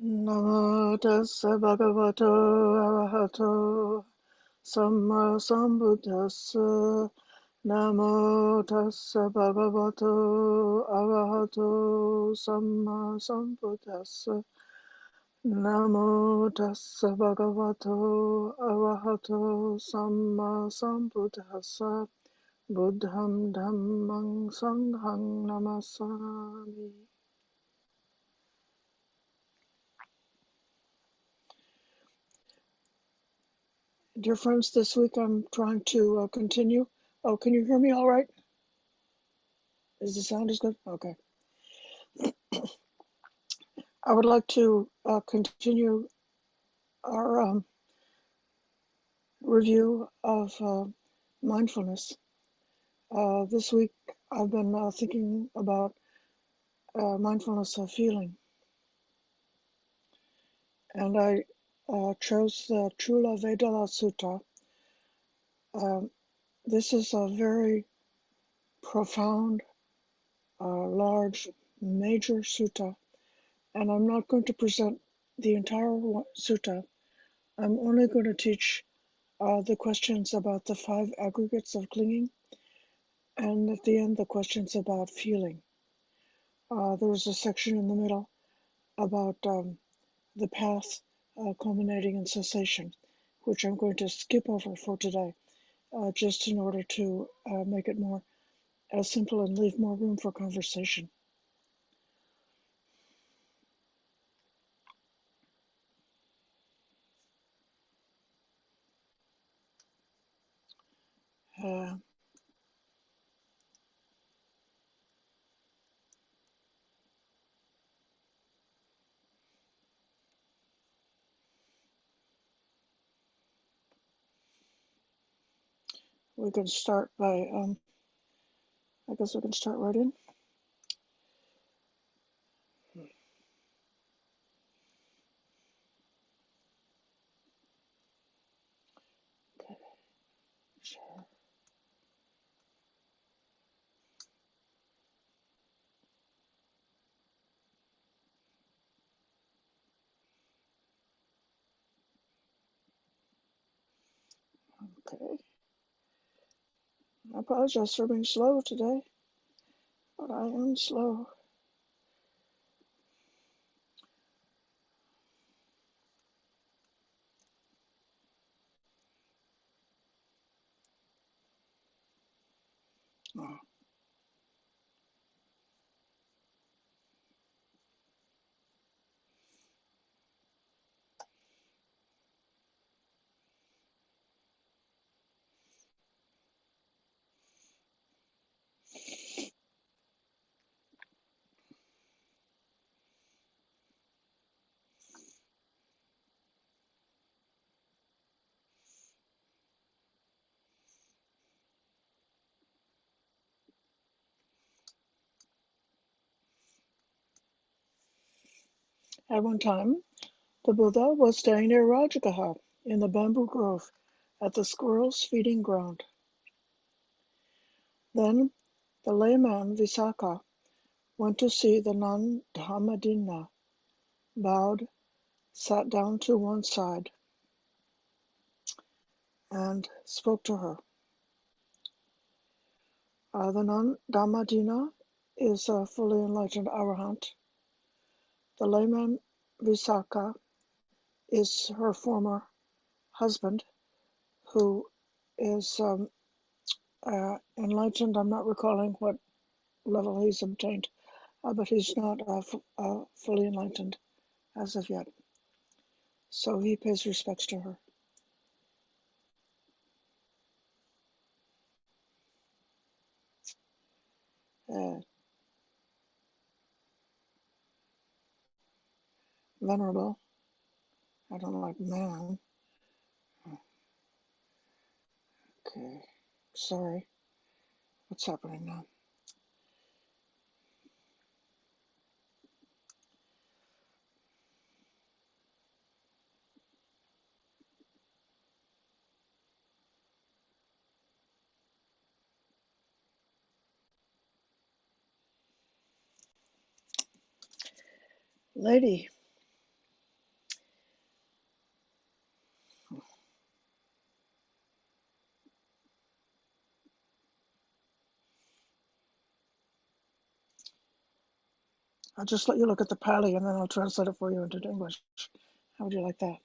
Namo tassa bhagavato arahato samma sambuddhassa. Namo tassa bhagavato arahato samma sambuddhassa. Namo tassa bhagavato arahato samma sambuddhassa. Buddham dhammang sanghang namasami. Dear friends, this week I'm trying to continue. Oh, can you hear me all right? Is the sound as good? Okay. I would like to continue our review of mindfulness. This week I've been thinking about mindfulness of feeling, and I chose the Chula Vedala Sutta. This is a very profound, large, major sutta, and I'm not going to present the entire sutta. I'm only going to teach the questions about the 5 aggregates of clinging, and at the end, the questions about feeling. There's a section in the middle about the path culminating in cessation, which I'm going to skip over for today, just in order to make it more simple and leave more room for conversation. Uh, we can start by, I guess we can start right in. Okay, sure. Okay. I apologize for being slow today, but I am slow. Oh. At one time, the Buddha was staying near Rajagaha in the bamboo grove at the squirrels' feeding ground. Then the layman Visakha went to see the nun Dhammadinna, bowed, sat down to one side, and spoke to her. The nun Dhammadinna is a fully enlightened arahant. The layman Visakha is her former husband, who is enlightened. I'm not recalling what level he's obtained, but he's not fully enlightened as of yet. So he pays respects to her. Venerable, I don't like man. Okay, sorry. What's happening now? Lady, I'll just let you look at the Pali and then I'll translate it for you into English. How would you like that?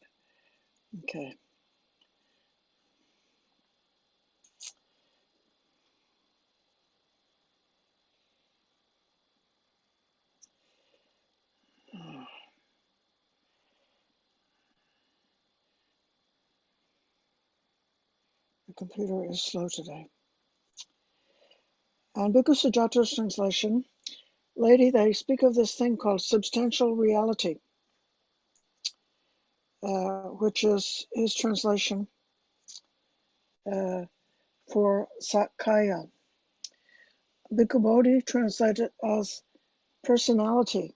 Okay. The computer is slow today. And Bhikkhu Sujata's translation, lady, they speak of this thing called substantial reality, which is his translation for Sakkaya. Bhikkhu Bodhi translated as personality.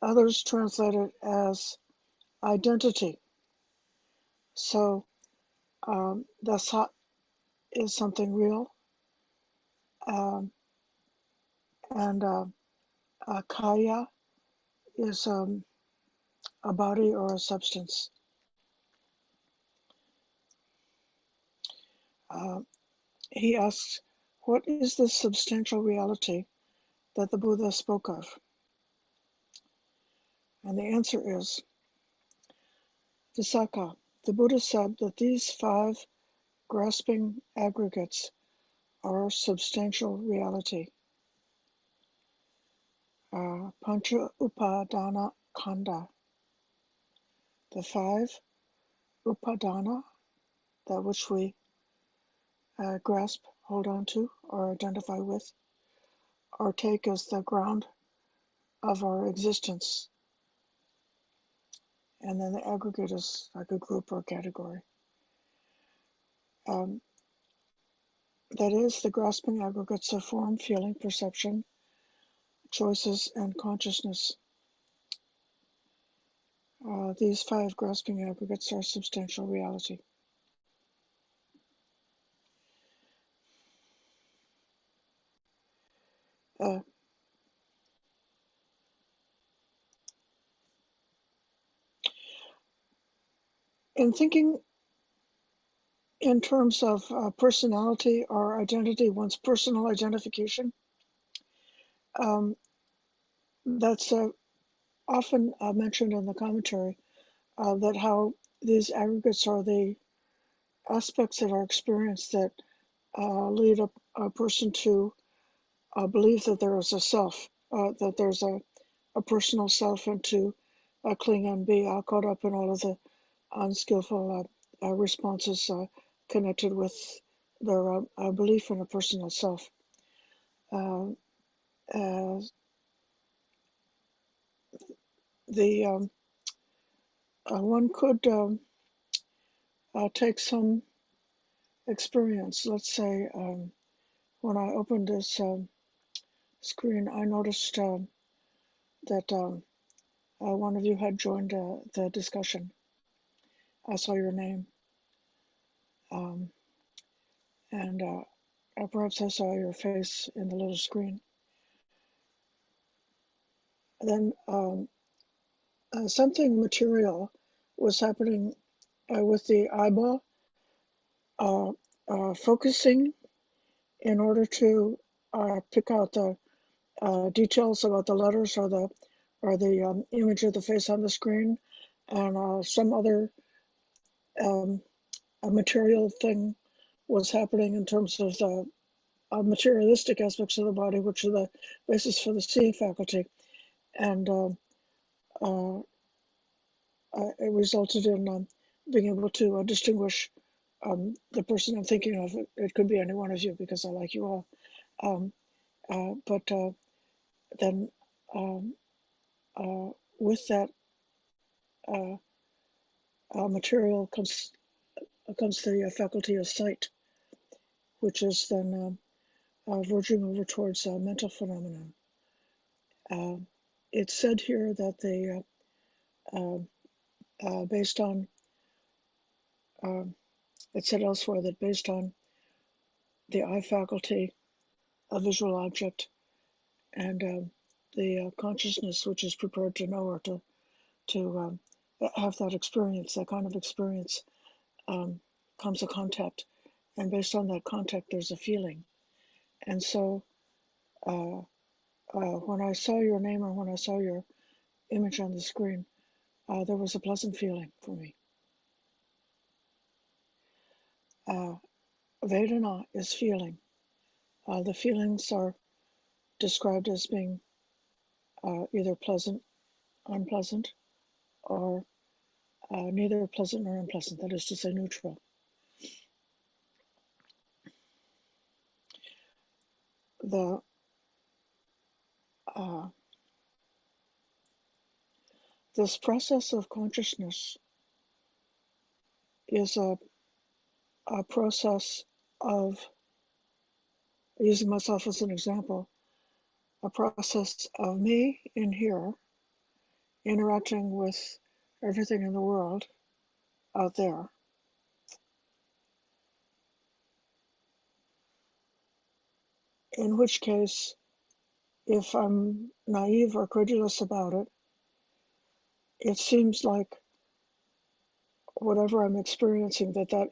Others translate it as identity. So the Sat is something real, and Kaya is a body or a substance. He asks, what is this substantial reality that the Buddha spoke of? And the answer is, Visakha, the Buddha said that these 5 grasping aggregates are substantial reality. Pancha Upadana Khanda, the 5 Upadana, that which we grasp, hold on to, or identify with, or take as the ground of our existence. And then the aggregate is like a group or category. That is, the grasping aggregates of form, feeling, perception, choices, and consciousness. These 5 grasping aggregates are substantial reality. In thinking in terms of personality or identity, one's personal identification, that's often mentioned in the commentary, that how these aggregates are the aspects of our experience that lead a person to believe that there is a self, that there's a personal self, and to cling and be caught up in all of the unskillful responses connected with their belief in a personal self. The one could take some experience. Let's say when I opened this screen, I noticed that one of you had joined the discussion. I saw your name, and perhaps I saw your face in the little screen. Then something material was happening with the eyeball, focusing in order to pick out the details about the letters or the image of the face on the screen, and some other a material thing was happening in terms of the materialistic aspects of the body, which are the basis for the seeing faculty, and it resulted in being able to distinguish the person I'm thinking of. It could be any one of you because I like you all. But then with that material comes the faculty of sight, which is then verging over towards mental phenomenon. It's said here that they, based on, it's said elsewhere that based on the eye faculty, a visual object, and the consciousness which is prepared to know or to have that experience, that kind of experience, comes a contact, and based on that contact, there's a feeling, and so when I saw your name or when I saw your image on the screen, there was a pleasant feeling for me. Vedana is feeling. The feelings are described as being either pleasant, unpleasant, or neither pleasant nor unpleasant, that is to say, neutral. The this process of consciousness is a process of, using myself as an example, a process of me in here interacting with everything in the world out there. In which case, if I'm naive or credulous about it, it seems like whatever I'm experiencing, that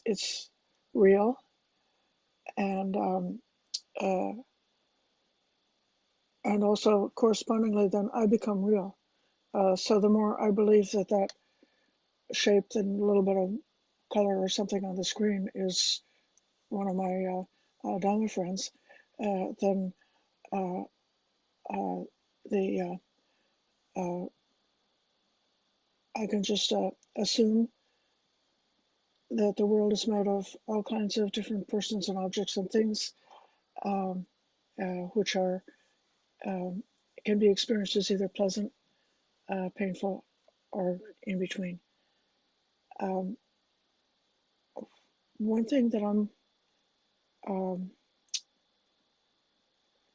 it's real, and uh, and also correspondingly, then I become real. So the more I believe that shape and a little bit of color or something on the screen is one of my Dhamma friends, then uh, uh, the I can just assume that the world is made of all kinds of different persons and objects and things, um, which are can be experienced as either pleasant, painful, or in between. Um, one thing that I'm um,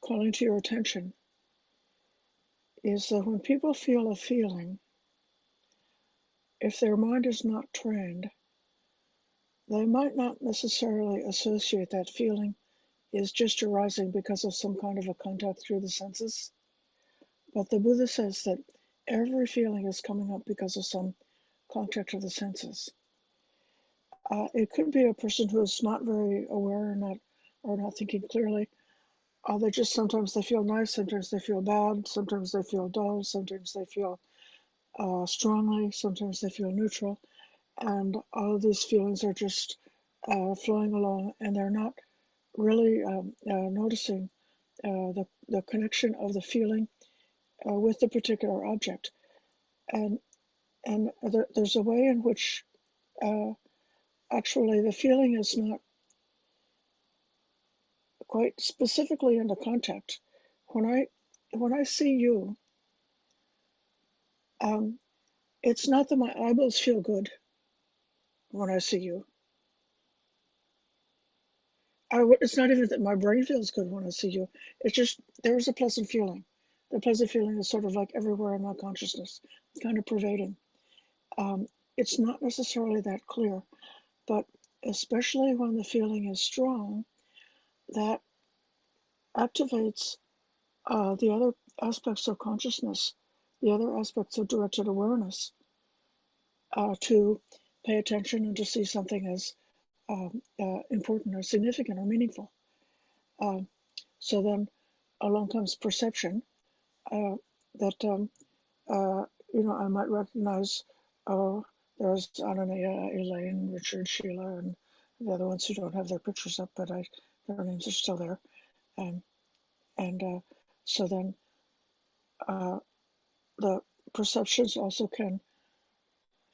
calling to your attention is that when people feel a feeling, if their mind is not trained, they might not necessarily associate that feeling is just arising because of some kind of a contact through the senses. But the Buddha says that every feeling is coming up because of some contact of the senses. It could be a person who is not very aware or not thinking clearly. They just sometimes they feel nice, sometimes they feel bad, sometimes they feel dull, sometimes they feel strongly, sometimes they feel neutral, and all of these feelings are just flowing along, and they're not really noticing the connection of the feeling with the particular object. And there's a way in which actually the feeling is not quite specifically into contact. When I see you, um, it's not that my eyeballs feel good when I see you. It's not even that my brain feels good when I see you. It's just there's a pleasant feeling. The pleasant feeling is sort of like everywhere in my consciousness, kind of pervading. It's not necessarily that clear, but especially when the feeling is strong, that activates the other aspects of consciousness, the other aspects of directed awareness, to pay attention and to see something as important or significant or meaningful. So then along comes perception, that I might recognize. There's Anania, Elaine, Richard, Sheila, and the other ones who don't have their pictures up, but their names are still there. And so then the perceptions also can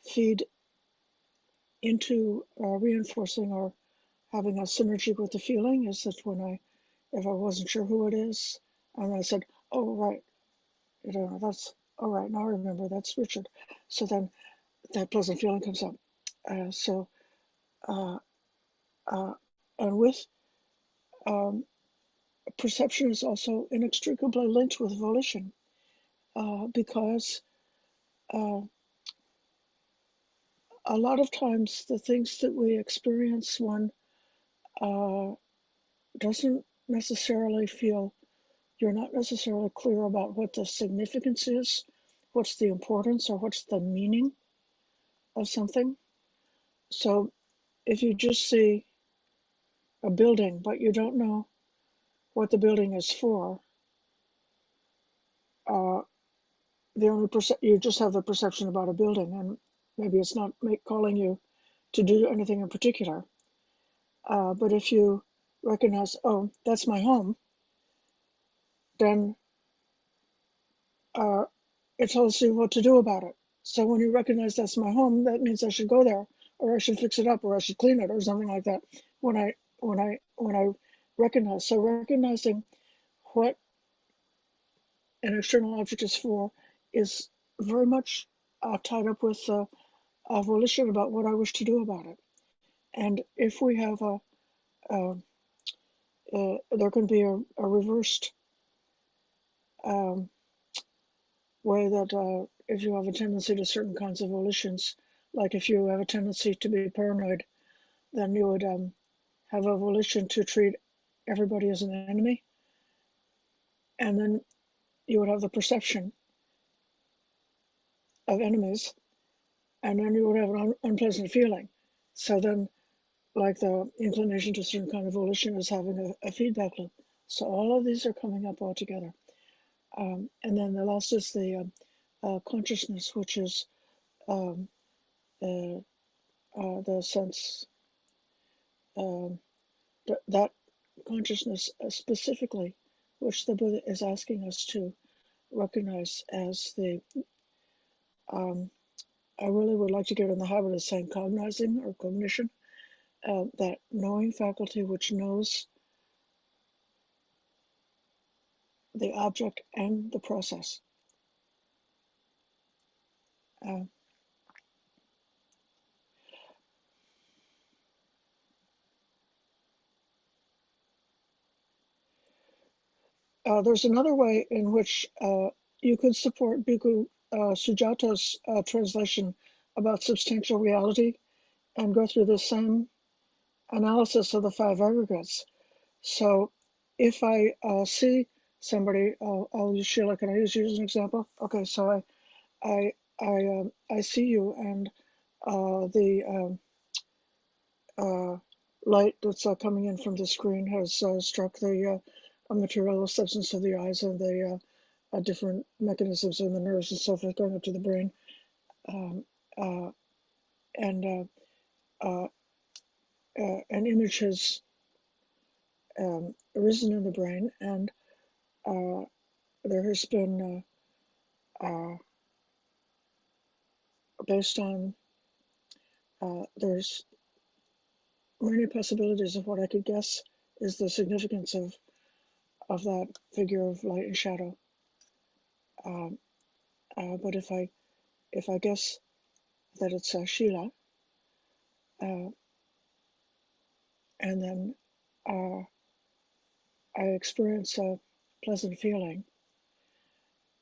feed into reinforcing or having a synergy with the feeling. Is that if I wasn't sure who it is, and I said, "Oh right, that's all right. Now I remember that's Richard." So then that pleasant feeling comes up. So uh, uh, and with um, perception is also inextricably linked with volition, because uh, a lot of times the things that we experience, one uh, doesn't necessarily feel, you're not necessarily clear about what the significance is, what's the importance, or what's the meaning of something. So if you just see a building, but you don't know what the building is for, the only you just have the perception about a building, and maybe it's not calling you to do anything in particular. But if you recognize, oh, that's my home, then it tells you what to do about it. So when you recognize that's my home, that means I should go there, or I should fix it up, or I should clean it, or something like that. When I recognize, so recognizing what an external object is for is very much tied up with a volition about what I wish to do about it. And if we have there can be a reversed um, way that if you have a tendency to certain kinds of volitions, like if you have a tendency to be paranoid, then you would have a volition to treat everybody as an enemy, and then you would have the perception of enemies, and then you would have an unpleasant feeling. So then, like the inclination to certain kind of volition is having a feedback loop. So all of these are coming up all together. And then the last is the consciousness, which is um, the sense um, that consciousness specifically, which the Buddha is asking us to recognize as the, um, I really would like to get in the habit of saying cognizing or cognition, that knowing faculty which knows the object and the process. Uh, there's another way in which you could support Bhikkhu Sujata's translation about substantial reality and go through the same analysis of the five aggregates. So if I see somebody, I'll use Sheila. Can I use you as an example? Okay, so I see you, and the light that's coming in from the screen has struck the material substance of the eyes and the different mechanisms in the nerves and so forth going up to the brain, um, uh, and an image has arisen in the brain, and there has been based on there's many possibilities of what I could guess is the significance of that figure of light and shadow. Um, but if I guess that it's Sheila, uh, and then uh, I experience a pleasant feeling,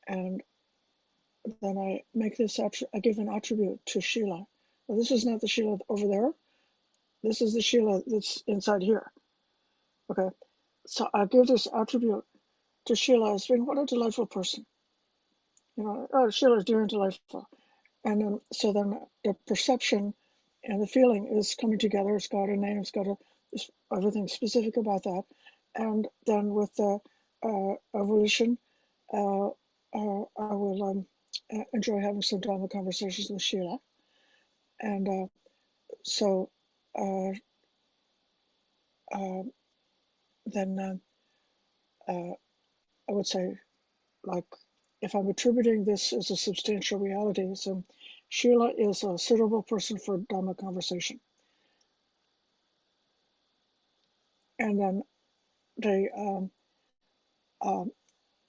and then I make this I give an attribute to Sheila. Well, this is not the Sheila over there. This is the Sheila that's inside here. Okay, so I give this attribute to Sheila as being what a delightful person. You know, oh, Sheila's dear and delightful. And then, so then the perception and the feeling is coming together. It's got a name, it's got everything specific about that. And then with the evolution, I will enjoy having some Dhamma conversations with Sheila. And so uh, uh, then I would say, like, if I'm attributing this as a substantial reality, so Sheila is a suitable person for Dhamma conversation. And then the um,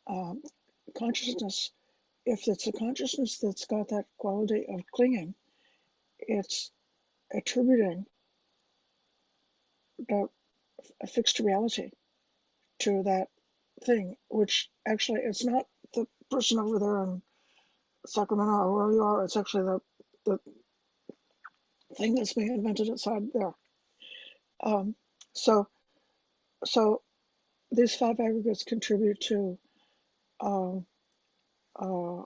um, consciousness, if it's a consciousness that's got that quality of clinging, it's attributing the a fixed reality to that thing, which actually it's not the person over there in Sacramento or wherever you are, it's actually the thing that's being invented inside there. Um, so so these five aggregates contribute to um, uh,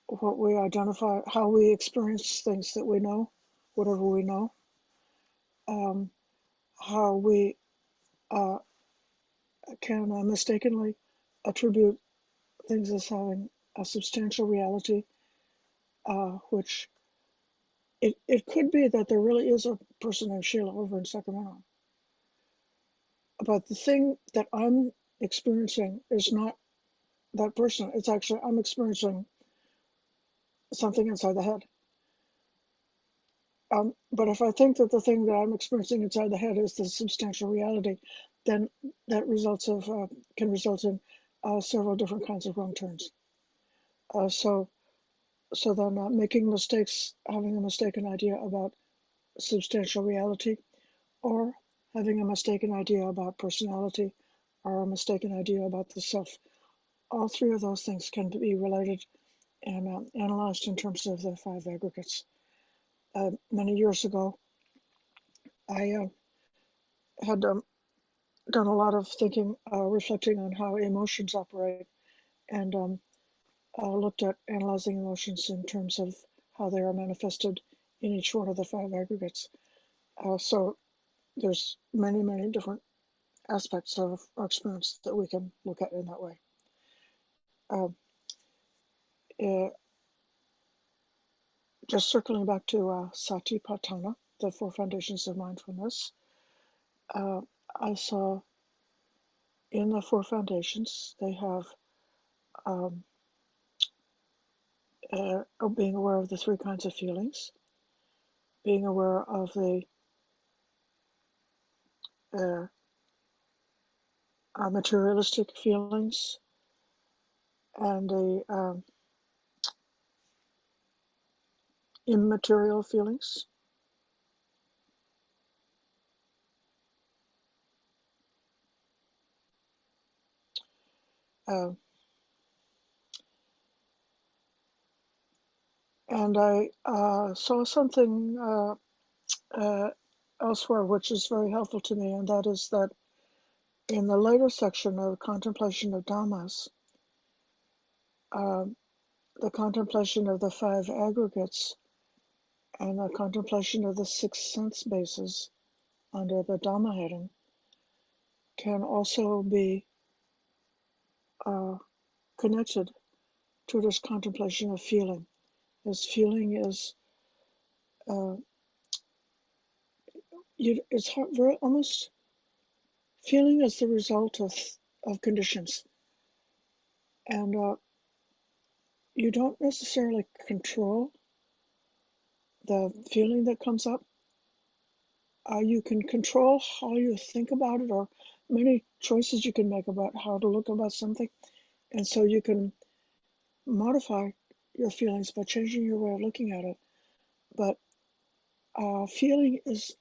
what we identify, how we experience things that we know, whatever we know, um, how we can mistakenly attribute things as having a substantial reality, which it could be that there really is a person named Sheila over in Sacramento. But the thing that I'm experiencing is not that person. It's actually, I'm experiencing something inside the head. But if I think that the thing that I'm experiencing inside the head is the substantial reality, then that can result in several different kinds of wrong turns. So then making mistakes, having a mistaken idea about substantial reality, or having a mistaken idea about personality, or a mistaken idea about the self. All three of those things can be related and analyzed in terms of the five aggregates. Many years ago, I had done a lot of thinking, reflecting on how emotions operate, and looked at analyzing emotions in terms of how they are manifested in each one of the five aggregates. So there's many different aspects of our experience that we can look at in that way. Uh, uh, just circling back to Satipatthana, the four foundations of mindfulness, uh, I saw in the four foundations they have um, being aware of the three kinds of feelings, being aware of the uh, materialistic feelings and the immaterial feelings. Uh, and I saw something elsewhere which is very helpful to me, and that is that in the later section of contemplation of Dhammas, uh, the contemplation of the five aggregates and the contemplation of the six sense bases under the Dhamma heading can also be connected to this contemplation of feeling. This feeling is, uh, it's hard, very almost, feeling is the result of conditions. And you don't necessarily control the feeling that comes up. You can control how you think about it, or many choices you can make about how to look about something. And so you can modify your feelings by changing your way of looking at it. But feeling is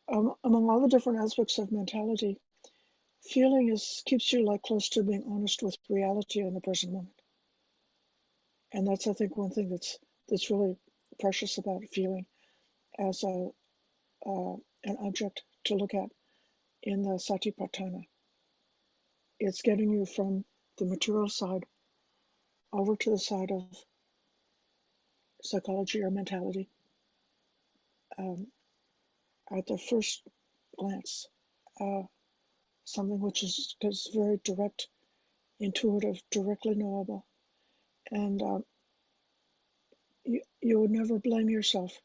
among all the different aspects of mentality, feeling keeps you like close to being honest with reality in the present moment. And that's, I think, one thing that's really precious about feeling as an object to look at in the Satipatthana. It's getting you from the material side over to the side of psychology or mentality. At the first glance, uh, something which is very direct, intuitive, directly knowable, and you would never blame yourself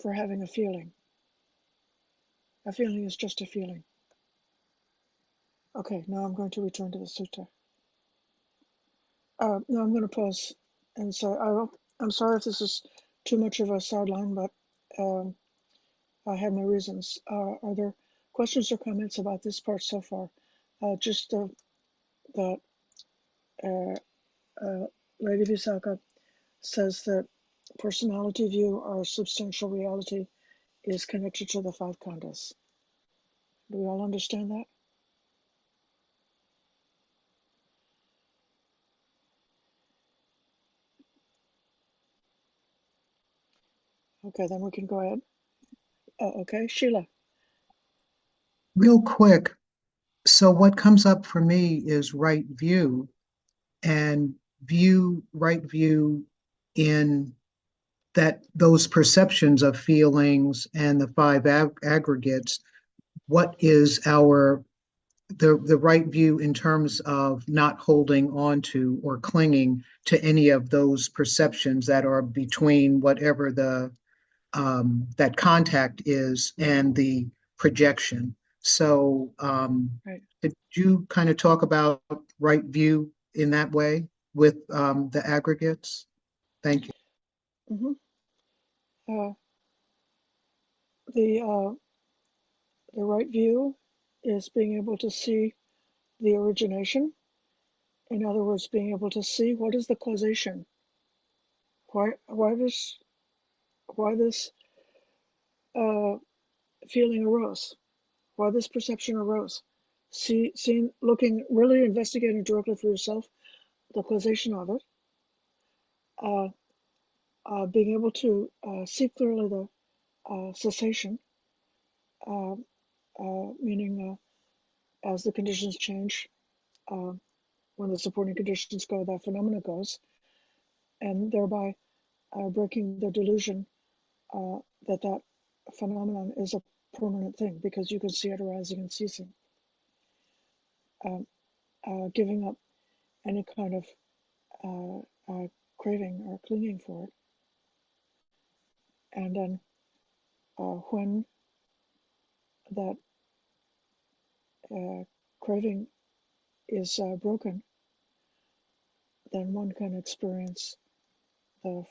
for having a feeling. A feeling is just a feeling. Okay, now I'm going to return to the sutta. Now I'm going to pause and say I'm sorry if this is too much of a sideline, but I have my reasons. Are there questions or comments about this part so far? Just that uh, Lady Visakha says that personality view or substantial reality is connected to the five khandhas. Do we all understand that? Okay, then we can go ahead. Okay, Sheila. Real quick, so what comes up for me is right view, and right view in that those perceptions of feelings and the five aggregates. What is our the right view in terms of not holding on to or clinging to any of those perceptions that are between whatever the that contact is and the projection. So Right. could you kind of talk about right view in that way with the aggregates? Thank you. Mm-hmm. Uh, the the right view is being able to see the origination. In other words, being able to see what is the causation. Why this uh, feeling arose? Why this perception arose? Seeing, looking, really investigating directly for yourself the causation of it. Uh, Being able to see clearly the cessation, uh, meaning as the conditions change, uh, when the supporting conditions go, that phenomena goes, and thereby breaking the delusion that that phenomenon is a permanent thing because you can see it arising and ceasing. Um, Giving up any kind of craving or clinging for it, and then when that craving is broken, then one can experience the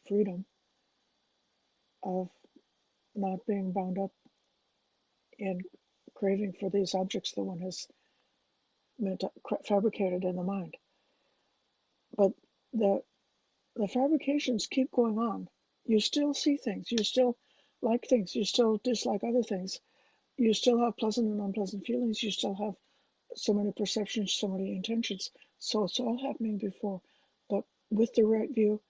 freedom of not being bound up in craving for these objects that one has fabricated in the mind. But the the fabrications keep going on. You still see things, you still like things, you still dislike other things, you still have pleasant and unpleasant feelings, you still have so many perceptions, so many intentions. So it's all happening before. But with the right view,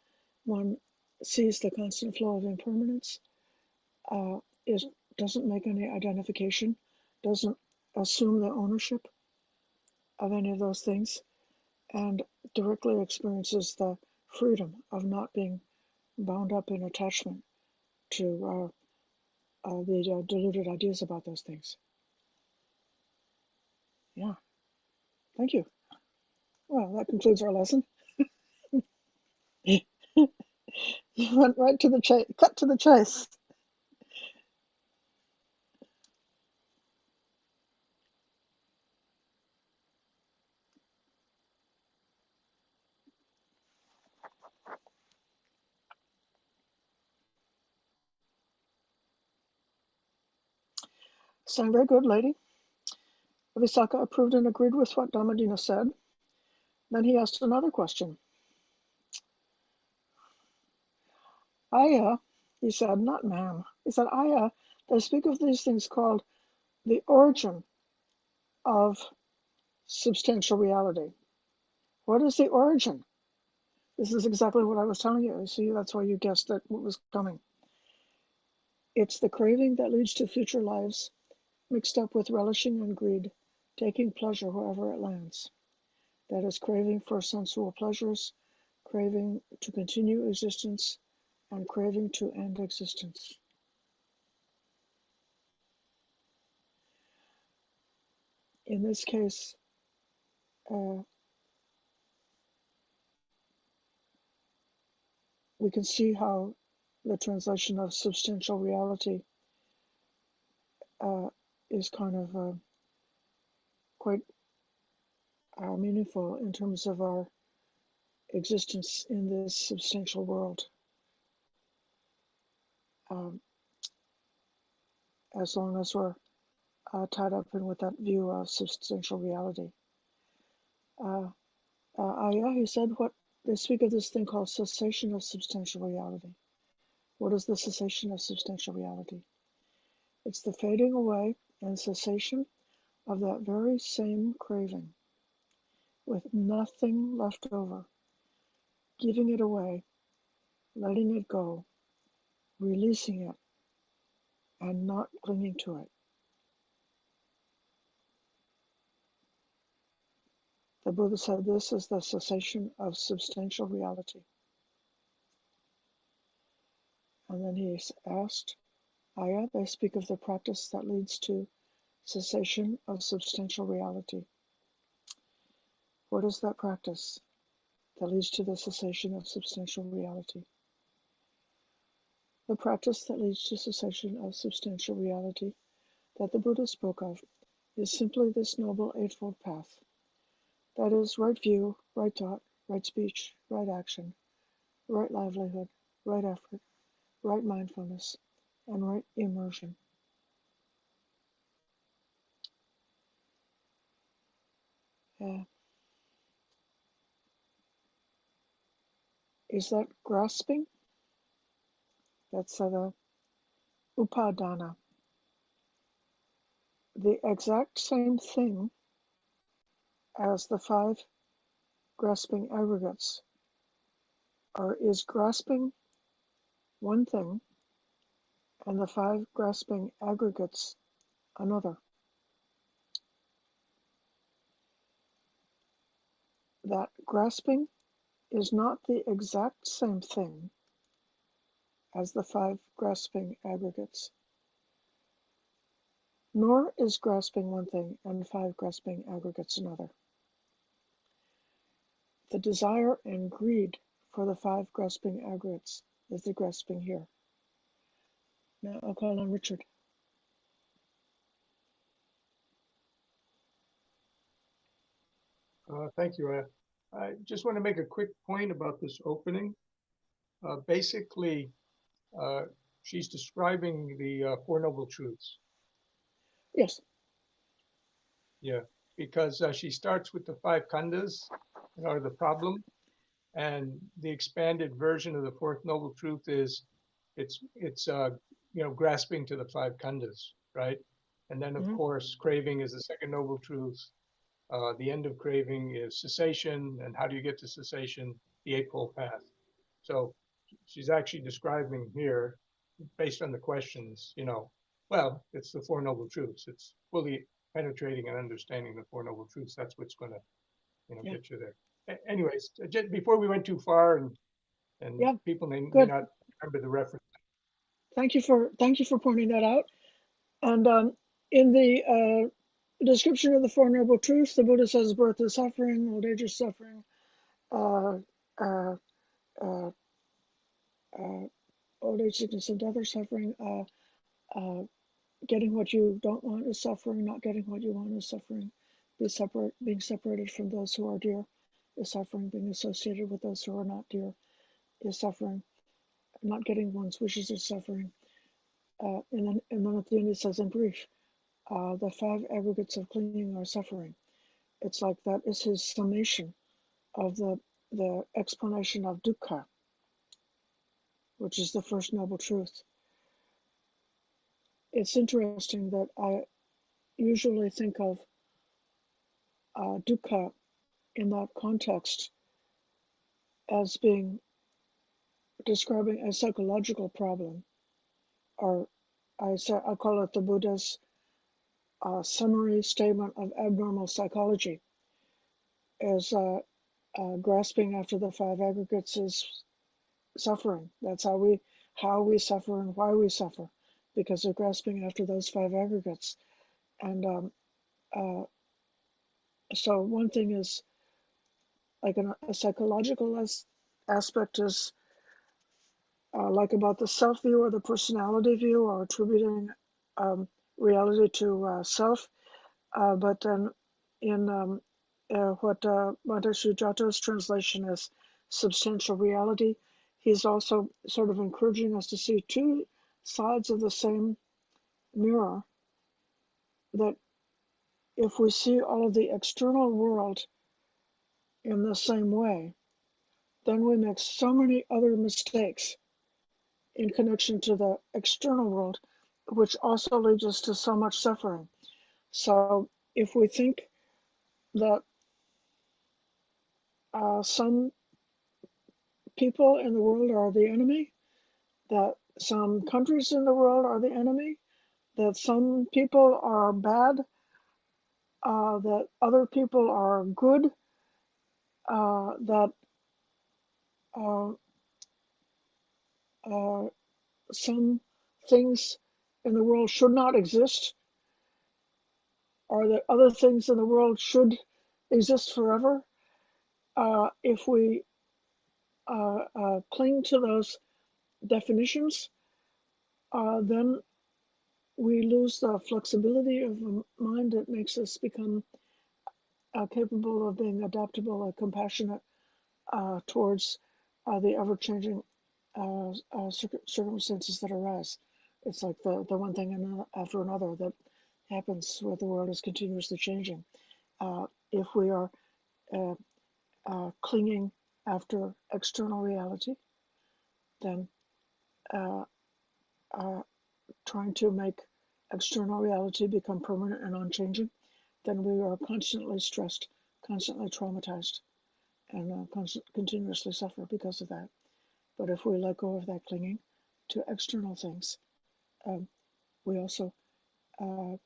one sees the constant flow of impermanence, uh, is doesn't make any identification, doesn't assume the ownership of any of those things, and directly experiences the freedom of not being bound up in attachment to the deluded ideas about those things. Yeah, thank you. Well, that concludes our lesson. You went right to the chase, cut to the chase. Sound very good, lady. Visakha approved and agreed with what Dhammadinna said. Then he asked another question. Ayya, he said, not ma'am. He said, Ayya, they speak of these things called the origin of substantial reality. What is the origin? This is exactly what I was telling you. See, that's why you guessed that what was coming. It's the craving that leads to future lives, mixed up with relishing and greed, taking pleasure wherever it lands. That is craving for sensual pleasures, craving to continue existence, and craving to end existence. In this case, uh, we can see how the translation of substantial reality uh, is kind of quite meaningful in terms of our existence in this substantial world, um, as long as we're tied up in with that view of substantial reality. Ayya, he said, what they speak of this thing called cessation of substantial reality. What is the cessation of substantial reality? It's the fading away and cessation of that very same craving, with nothing left over, giving it away, letting it go, releasing it, and not clinging to it. The Buddha said this is the cessation of substantial reality. And then he asked, Ayya, they speak of the practice that leads to cessation of substantial reality. What is that practice that leads to the cessation of substantial reality? The practice that leads to cessation of substantial reality that the Buddha spoke of is simply this Noble Eightfold Path. That is, right view, right thought, right speech, right action, right livelihood, right effort, right mindfulness, and right immersion. Uh, is that grasping? That's the upadana. The exact same thing as the five grasping aggregates, or is grasping one thing and the five grasping aggregates another. That grasping is not the exact same thing as the five grasping aggregates, nor is grasping one thing and five grasping aggregates another. The desire and greed for the five grasping aggregates is the grasping here. Now I'll call on Richard. Thank you, Anne. I just want to make a quick point about this opening. Basically, uh, she's describing the Four Noble Truths. Yes. Yeah, because she starts with the five khandhas, are the problem, and the expanded version of the Fourth Noble Truth is it's grasping to the five khandhas, right? And then of Mm-hmm. course craving is the second noble truth. The end of craving is cessation, and how do you get to cessation? The Eightfold Path. So she's actually describing here, based on the questions, well, it's the Four Noble Truths. It's fully penetrating and understanding the Four Noble Truths. That's what's going to, Yeah. get you there. Anyways, just before we went too far, and Yeah. people may Good. not remember the reference. Thank you for pointing that out. And in the description of the Four Noble Truths, the Buddha says birth is suffering, old age is suffering, uh, uh, uh, uh, old age, sickness, and death are suffering. Getting what you don't want is suffering. Not getting what you want is suffering. Being separated from those who are dear is suffering. Being associated with those who are not dear is suffering. Not getting one's wishes is suffering. And then at the end it says, in brief, the five aggregates of clinging are suffering. It's like that is his summation of the explanation of dukkha, which is the first noble truth. It's interesting that I usually think of dukkha in that context as being describing a psychological problem, or I call it the Buddha's summary statement of abnormal psychology, as grasping after the five aggregates is suffering. That's how we suffer and why we suffer, because of grasping after those five aggregates. And uh, so one thing is like a psychological aspect is like about the self view or the personality view, or attributing um, reality to self. But then in what Mata Sujata's translation is substantial reality, he's also sort of encouraging us to see two sides of the same mirror, that if we see all of the external world in the same way, then we make so many other mistakes in connection to the external world, which also leads us to so much suffering. So if we think that some people in the world are the enemy, that some countries in the world are the enemy, that some people are bad, that other people are good, that uh, uh, some things in the world should not exist, or that other things in the world should exist forever, if we cling to those definitions, then we lose the flexibility of the mind that makes us become capable of being adaptable and compassionate towards the ever-changing circumstances that arise. It's like the one thing after another that happens where the world is continuously changing. If we are clinging after external reality, then trying to make external reality become permanent and unchanging, then we are constantly stressed, constantly traumatized, and continuously suffer because of that. But if we let go of that clinging to external things, we also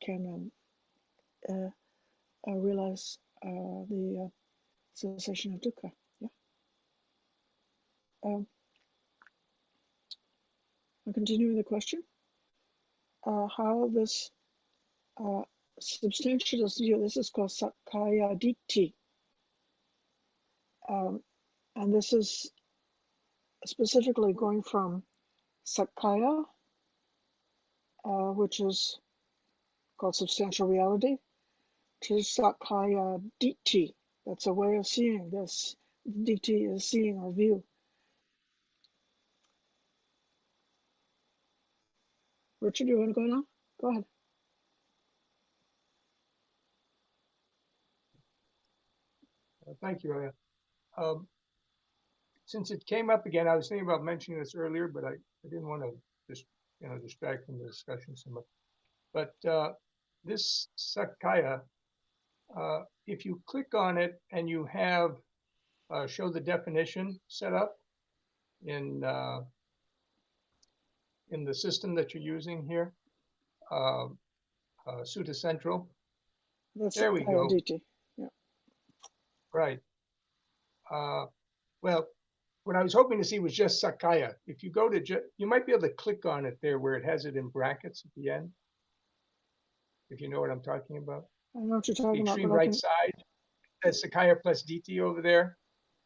can realize the cessation of dukkha. Yeah. I'll continue with the question. How this substantialist view, this is called Sakkaya Ditthi. And this is specifically going from Sakkaya, which is called substantial reality, to Sakkaya Ditthi. That's a way of seeing this. Ditthi is seeing or view. Richard, you want to go now? Go ahead. Thank you, Ayya. Since it came up again, I was thinking about mentioning this earlier, but I didn't want to just distract from the discussion so much. But this Sakkaya, if you click on it and you have show the definition set up in the system that you're using here, Sutta Central. That's There we go. Ditthi. Yeah. Right. Well, what I was hoping to see was just Sakkaya. If you go to, you might be able to click on it there where it has it in brackets at the end. If you know what I'm talking about. I know what you're talking The about, extreme but right side, that's Sakkaya plus Ditthi over there.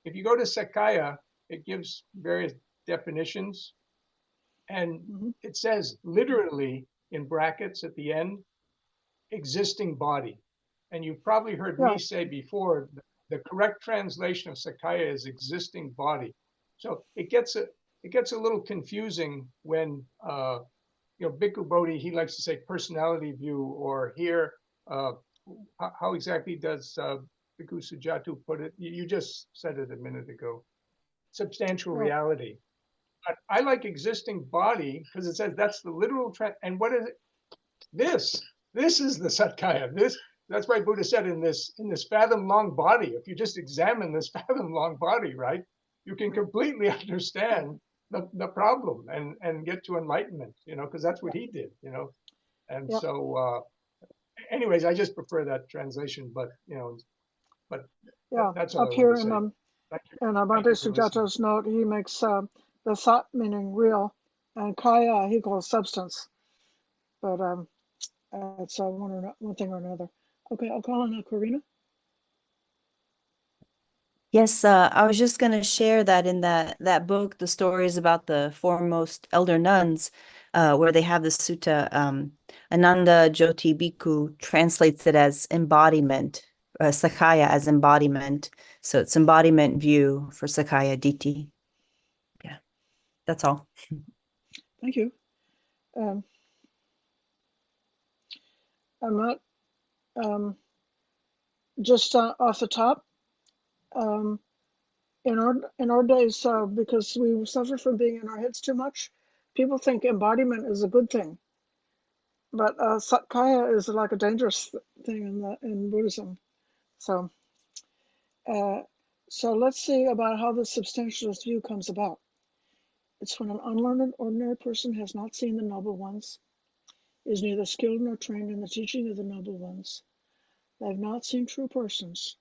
If you go to Sakkaya, it gives various definitions. And it says literally in brackets at the end, existing body. And you've probably heard me say before, the correct translation of Sakkaya is existing body. So it gets a little confusing when Bhikkhu Bodhi, he likes to say personality view, or here, how exactly does Bhikkhu Sujatu put it? You just said it a minute ago. Substantial reality. But I like existing body because it says that's the literal trend. And what is it? This is the Sakkaya. That's why Buddha said in this fathom long body, if you just examine this fathom long body, right, you can completely understand the problem and get to enlightenment, because that's what he did, And so anyways, I just prefer that translation, but that's all up I here wanted to say. in Bhante Sujata's note, he makes the sat meaning real, and kaya he calls substance. But it's one thing or another. Okay, I'll call on Karina. Yes, I was just going to share that in that book, the stories about the foremost elder nuns, where they have the sutta, Ananda Jyoti Bhikkhu translates it as embodiment, Sakkaya as embodiment. So it's embodiment view for Sakkaya Ditthi. Yeah, that's all. Thank you. I'm not just off the top. In our days, because we suffer from being in our heads too much, people think embodiment is a good thing. But Sakkaya is like a dangerous thing in Buddhism. So let's see about how the substantialist view comes about. It's when an unlearned, ordinary person has not seen the noble ones, is neither skilled nor trained in the teaching of the noble ones. They have not seen true persons,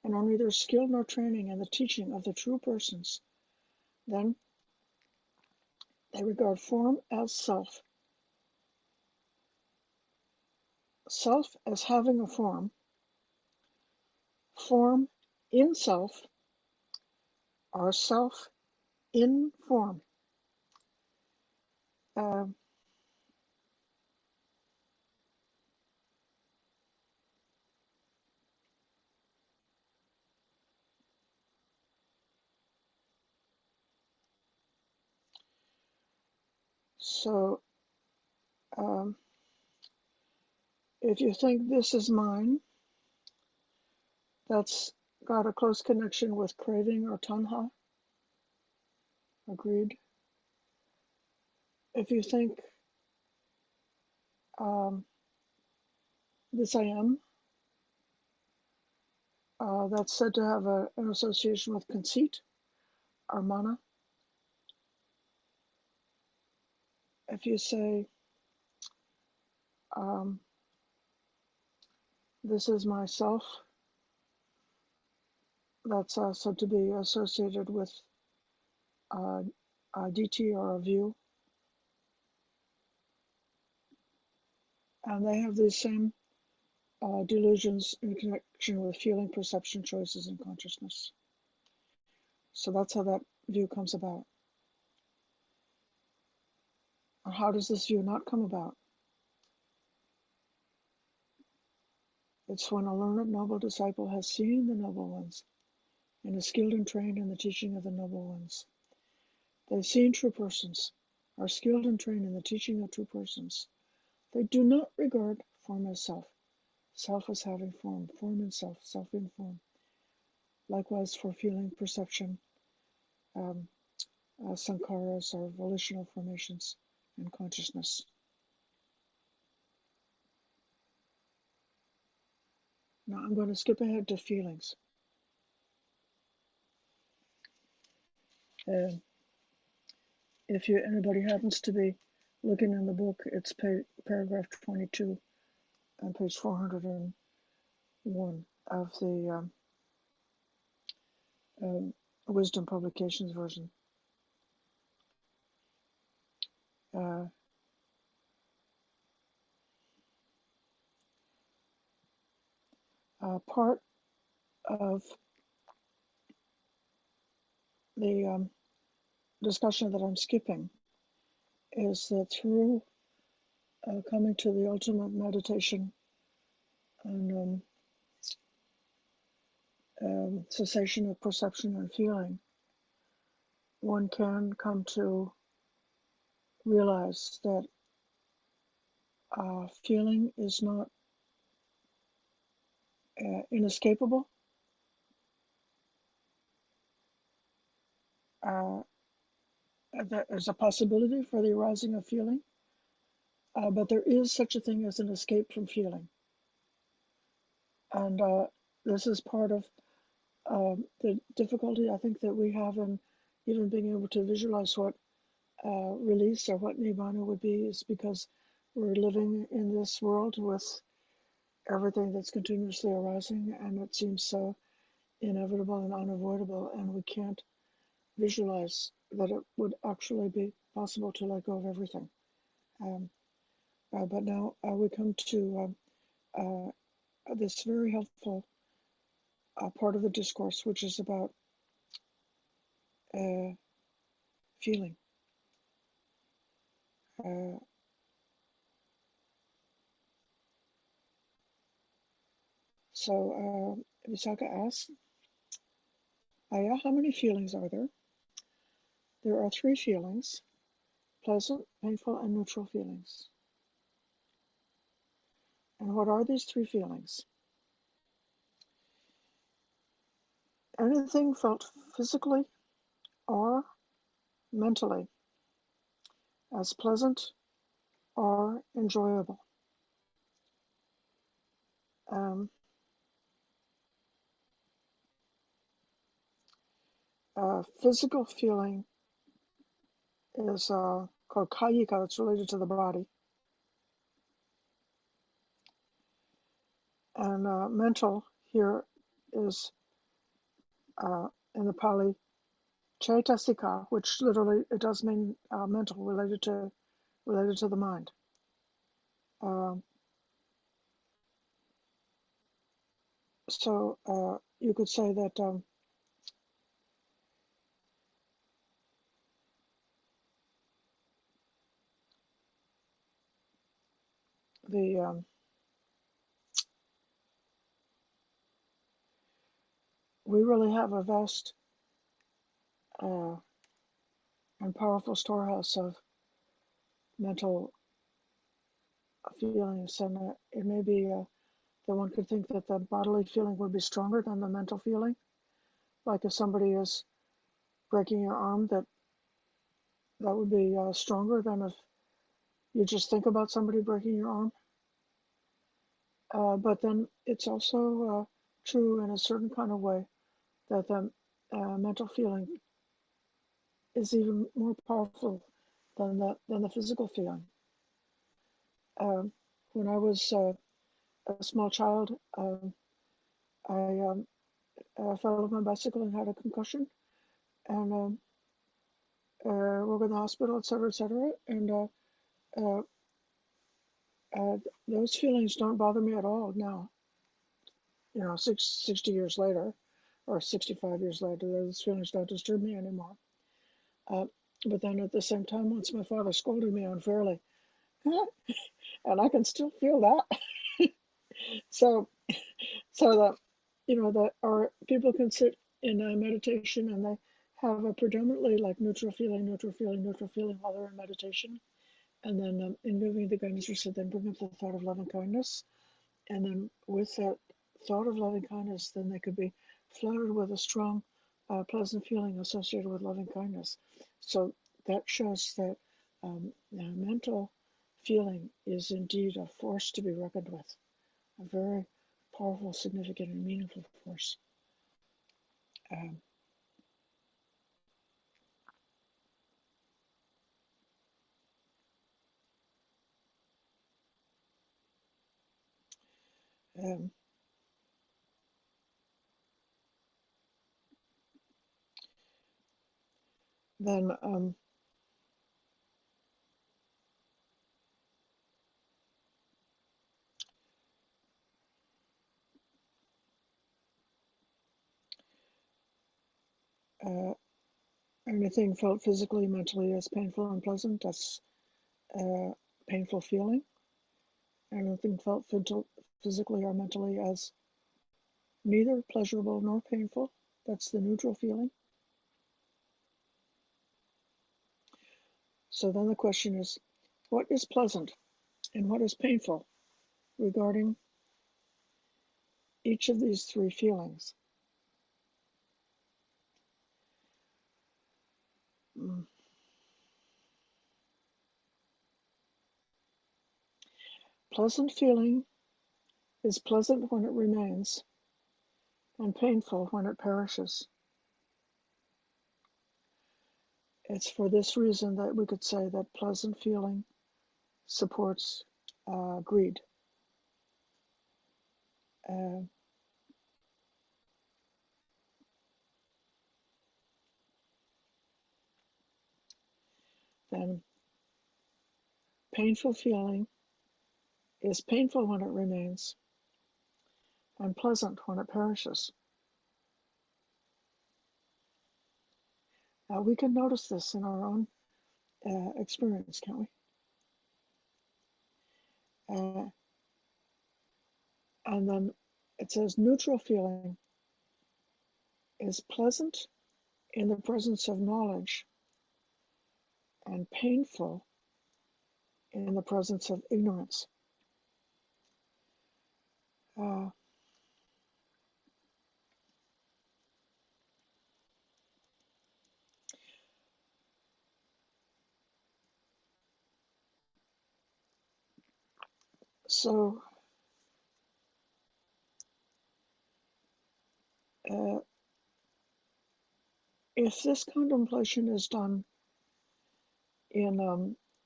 and are neither skilled nor training in the teaching of the true persons. Then they regard form as self. self as having a form in self, or self in form. Uh, so um, if you think this is mine, that's got a close connection with craving or tanha. Agreed. If you think this I am, that's said to have an association with conceit or mana. If you say, this is myself, that's said to be associated with a DT or a view. And they have these same delusions in connection with feeling, perception, choices, and consciousness. So that's how that view comes about. And how does this view not come about? It's when a learned noble disciple has seen the noble ones and is skilled and trained in the teaching of the noble ones. They've seen true persons, are skilled and trained in the teaching of true persons. They do not regard form as self, self as having form, form in self, self in form. Likewise for feeling, perception, sankharas or volitional formations, and consciousness. Now I'm going to skip ahead to feelings. If anybody happens to be looking in the book, it's paragraph 22 on page 401 of the Wisdom Publications version. Part of the discussion that I'm skipping is that through coming to the ultimate meditation and cessation of perception and feeling, one can come to realize that feeling is not inescapable. That there's a possibility for the arising of feeling, but there is such a thing as an escape from feeling. And this is part of the difficulty I think that we have in even being able to visualize what release or what nibbana would be, is because we're living in this world with everything that's continuously arising, and it seems so inevitable and unavoidable, and we can't visualize that it would actually be possible to let go of everything. But now we come to this very helpful part of the discourse, which is about feeling. So Visakha asks, Ayya, how many feelings are there? There are 3 feelings: pleasant, painful, and neutral feelings. And what are these 3 feelings? Anything felt physically or mentally as pleasant or enjoyable. Physical feeling is called kayika. It's related to the body. And mental here is in the Pali chaitasika, which literally it does mean mental, related to the mind. So you could say that the we really have a vast uh, and powerful storehouse of mental feelings, and it may be that one could think that the bodily feeling would be stronger than the mental feeling. Like if somebody is breaking your arm, that would be stronger than if you just think about somebody breaking your arm. But then it's also true in a certain kind of way that the mental feeling is even more powerful than the physical feeling. When I was a small child, I fell off my bicycle and had a concussion, and work in the hospital, et cetera, et cetera. And uh, those feelings don't bother me at all now. 60 years later, or 65 years later, those feelings don't disturb me anymore. Uh, but then at the same time, once my father scolded me unfairly, and I can still feel that. So, so that that or people can sit in a meditation and they have a predominantly like neutral feeling, neutral feeling, neutral feeling while they're in meditation, and then in moving the guidance receipt, then bring up the thought of loving kindness, and then with that thought of loving kindness, then they could be flooded with a strong, pleasant feeling associated with loving kindness. So that shows that mental feeling is indeed a force to be reckoned with, a very powerful, significant, and meaningful force. Um, um, then uh, anything felt physically, mentally as painful and unpleasant, that's a painful feeling. Anything felt physically or mentally as neither pleasurable nor painful, that's the neutral feeling. So then the question is, what is pleasant and what is painful regarding each of these three feelings? Mm. Pleasant feeling is pleasant when it remains and painful when it perishes. It's for this reason that we could say that pleasant feeling supports greed. Uh, then painful feeling is painful when it remains and pleasant when it perishes. We can notice this in our own experience, can't we? And then it says neutral feeling is pleasant in the presence of knowledge and painful in the presence of ignorance. Uh, so uh, if this contemplation is done in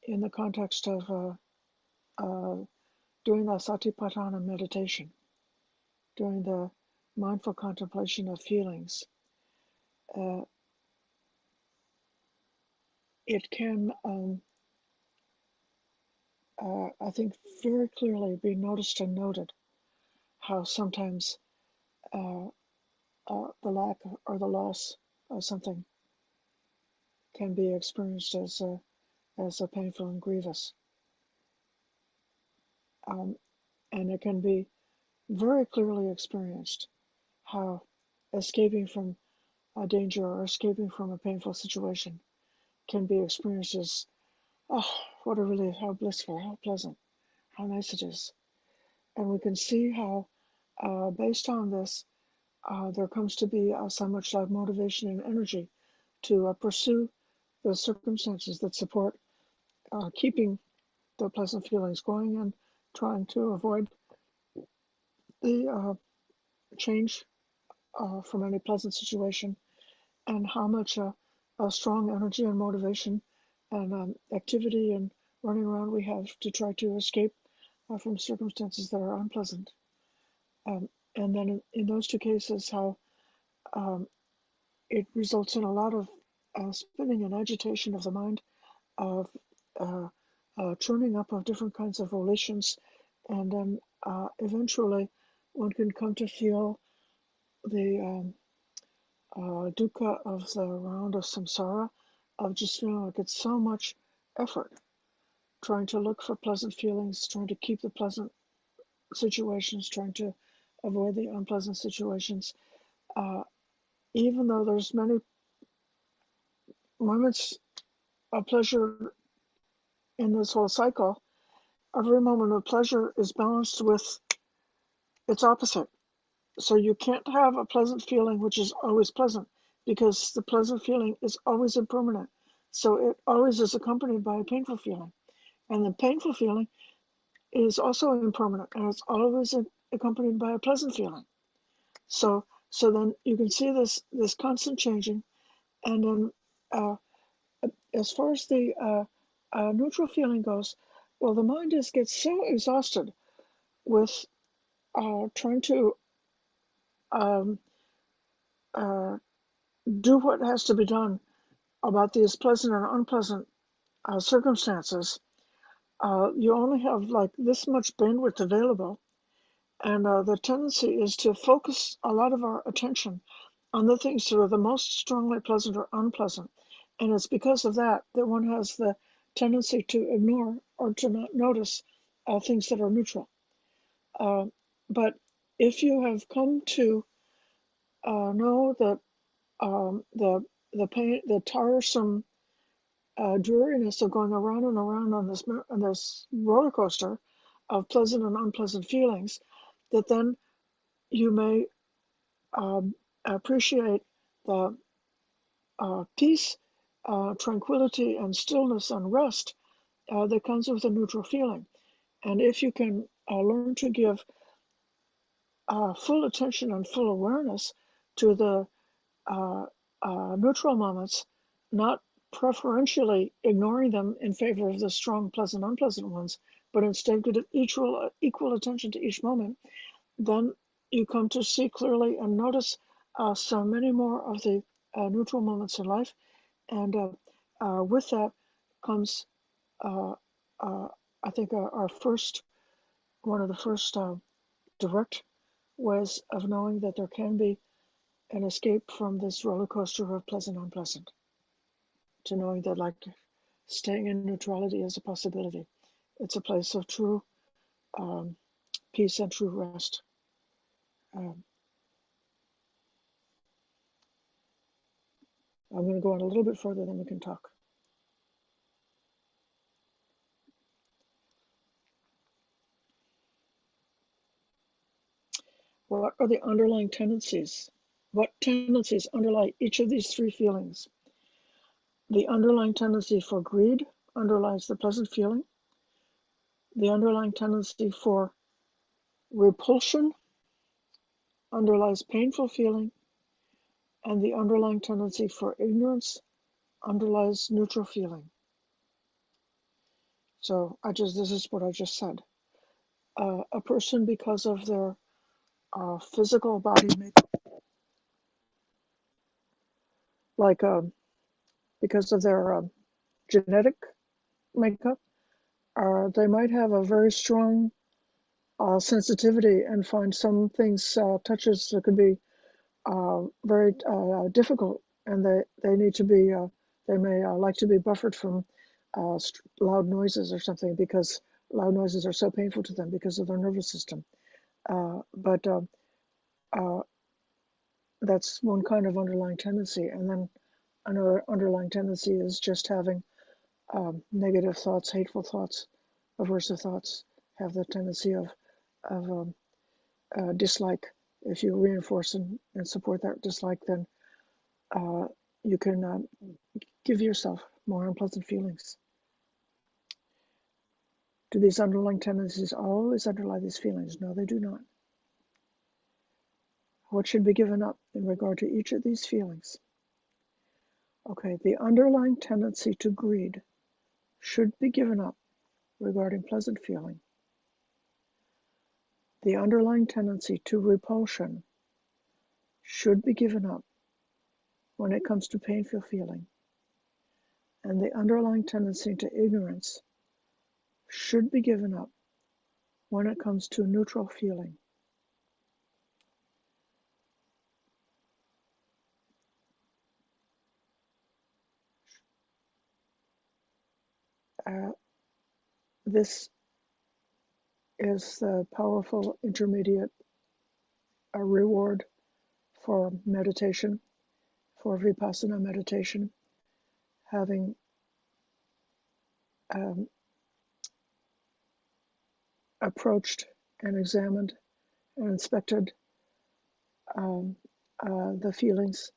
the context of doing the satipatthana meditation, doing the mindful contemplation of feelings, uh, it can, I think, very clearly be noticed and noted how sometimes the lack or the loss of something can be experienced as a painful and grievous. And it can be very clearly experienced how escaping from a danger or escaping from a painful situation can be experienced as, oh, what a relief, how blissful, how pleasant, how nice it is. And we can see how, based on this, there comes to be so much motivation and energy to pursue the circumstances that support keeping the pleasant feelings going and trying to avoid the change from any pleasant situation, and how much strong energy and motivation and activity and running around we have to try to escape from circumstances that are unpleasant. And then in those two cases, how it results in a lot of spinning and agitation of the mind, of churning up of different kinds of volitions, and then eventually one can come to feel the dukkha of the round of samsara, of just feeling like it's so much effort trying to look for pleasant feelings, trying to keep the pleasant situations, trying to avoid the unpleasant situations. Even though there's many moments of pleasure in this whole cycle, every moment of pleasure is balanced with its opposite. So you can't have a pleasant feeling which is always pleasant, because the pleasant feeling is always impermanent. So it always is accompanied by a painful feeling. And the painful feeling is also impermanent, and it's always accompanied by a pleasant feeling. So then you can see this constant changing. And then as far as the neutral feeling goes, well, the mind gets so exhausted with trying to um, uh, do what has to be done about these pleasant and unpleasant circumstances. You only have like this much bandwidth available, and the tendency is to focus a lot of our attention on the things that are the most strongly pleasant or unpleasant. And it's because of that that one has the tendency to ignore or to not notice things that are neutral. But if you have come to know that the pain, the tiresome dreariness of going around and around on this roller coaster of pleasant and unpleasant feelings, that then you may appreciate the peace, tranquility, and stillness and rest that comes with a neutral feeling. And if you can learn to give full attention and full awareness to the neutral moments, not preferentially ignoring them in favor of the strong, pleasant, unpleasant ones, but instead give equal attention to each moment, then you come to see clearly and notice so many more of the neutral moments in life. And with that comes, I think, one of the first direct ways of knowing that there can be an escape from this roller coaster of pleasant, unpleasant, to knowing that like staying in neutrality is a possibility. It's a place of true peace and true rest. Um, I'm going to go on a little bit further, then we can talk. What are the underlying tendencies? What tendencies underlie each of these three feelings? The underlying tendency for greed underlies the pleasant feeling. The underlying tendency for repulsion underlies painful feeling. And the underlying tendency for ignorance underlies neutral feeling. So this is what I just said. A person, because of their physical body makeup, like because of their genetic makeup, they might have a very strong sensitivity and find some things, touches that could be very difficult, and they need to be, they may like to be buffered from loud noises or something, because loud noises are so painful to them because of their nervous system. But that's one kind of underlying tendency. And then another underlying tendency is just having negative thoughts, hateful thoughts, aversive thoughts, have the tendency of dislike. If you reinforce and support that dislike, then you can give yourself more unpleasant feelings. Do these underlying tendencies always underlie these feelings? No, they do not. What should be given up in regard to each of these feelings? Okay, the underlying tendency to greed should be given up regarding pleasant feeling. The underlying tendency to repulsion should be given up when it comes to painful feeling. And the underlying tendency to ignorance should be given up when it comes to neutral feeling. This is the powerful intermediate reward for meditation, for vipassana meditation, having approached and examined and inspected the feelings,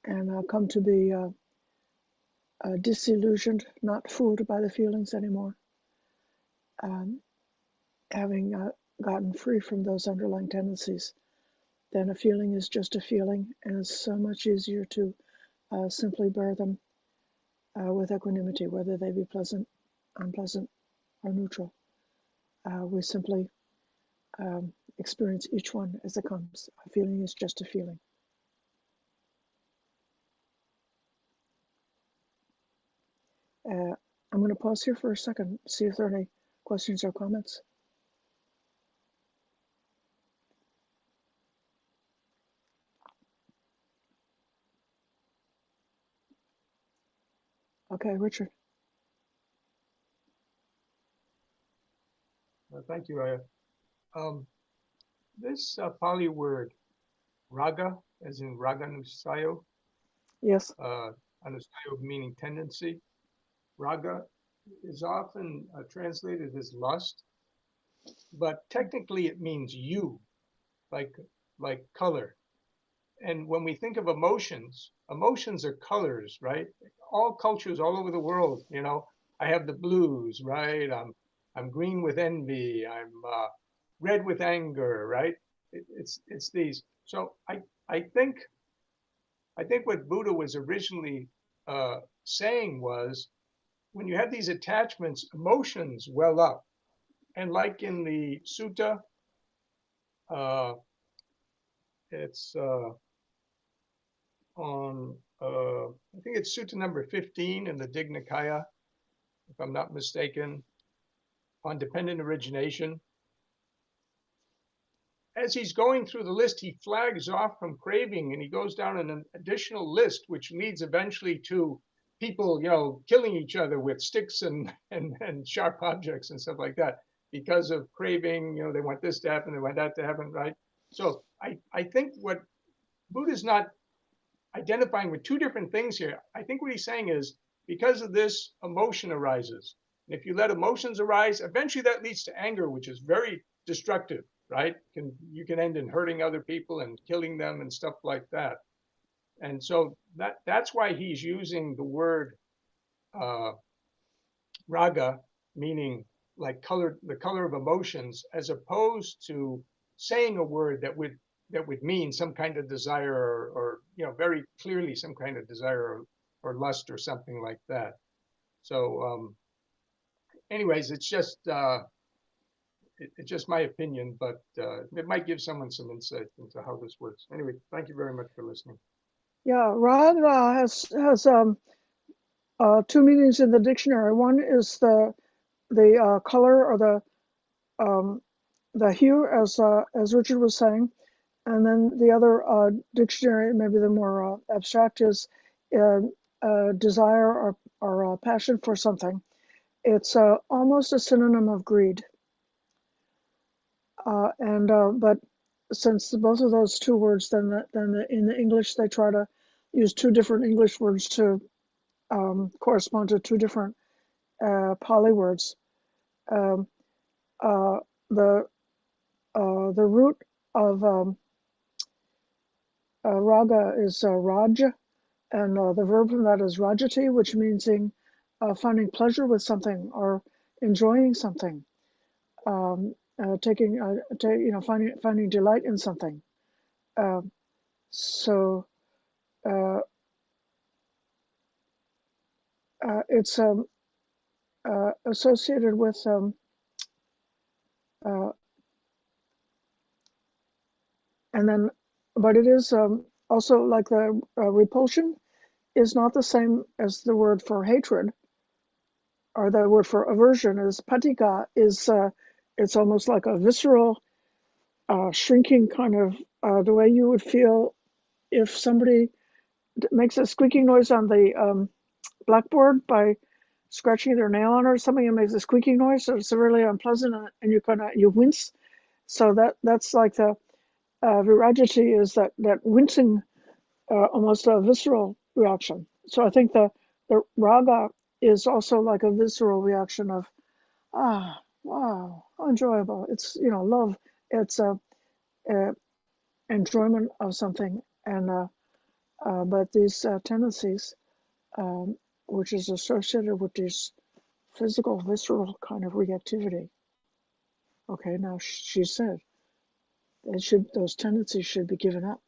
and come to be disillusioned, not fooled by the feelings anymore, having gotten free from those underlying tendencies. Then a feeling is just a feeling, and it's so much easier to simply bear them with equanimity, whether they be pleasant, unpleasant, or neutral. We simply experience each one as it comes. A feeling is just a feeling. I'm going to pause here for a second, see if there are any questions or comments. Okay, Richard. Thank you, Ayya. This Pali word, raga, as in raganusayo, Yes. anusayo meaning tendency. Raga is often translated as lust, but technically it means you, like color. And when we think of emotions, emotions are colors, right? All cultures all over the world, you know, I have the blues, right? I'm green with envy. I'm red with anger, right? It's these. So I think what Buddha was originally saying was, when you have these attachments, emotions well up, and like in the sutta, it's on I think it's sutta number 15 in the Dignikaya, if I'm not mistaken, on dependent origination. As he's going through the list, he flags off from craving, and he goes down an additional list, which leads eventually to people, you know, killing each other with sticks and sharp objects and stuff like that because of craving. You know, they want this to happen, they want that to happen, right? So I think what Buddha's not identifying with two different things here. I think what he's saying is, because of this, emotion arises. And if you let emotions arise, eventually that leads to anger, which is very destructive, right? You can end in hurting other people and killing them and stuff like that. And so that's why he's using the word raga, meaning like the color of emotions, as opposed to saying a word that would mean some kind of desire, or you know, very clearly some kind of desire or lust or something like that. So anyways, it's just my opinion, but it might give someone some insight into how this works. Anyway, thank you very much for listening. Yeah, raga has two meanings in the dictionary. One is the color or the the hue, as Richard was saying, and then the other dictionary, maybe the more abstract, is desire or passion for something. It's almost a synonym of greed, but since both of those two words, then in the English they try to use two different English words to correspond to two different Pali words. Um, uh, the root of raga is raj, and the verb from that is rajati, which means finding pleasure with something or enjoying something, finding delight in something. So it's associated with and then, but it is also like the repulsion is not the same as the word for hatred, or the word for aversion is patika. It's almost like a visceral shrinking kind of the way you would feel if somebody makes a squeaking noise on the blackboard by scratching their nail on it or something, and makes a squeaking noise, so it's really unpleasant, and you wince. So that's like the virajati is that wincing, almost a visceral reaction. So I think the raga is also like a visceral reaction of wow, enjoyable. It's love. It's a enjoyment of something, and but these tendencies, which is associated with these physical, visceral kind of reactivity. Okay, now she said those tendencies should be given up.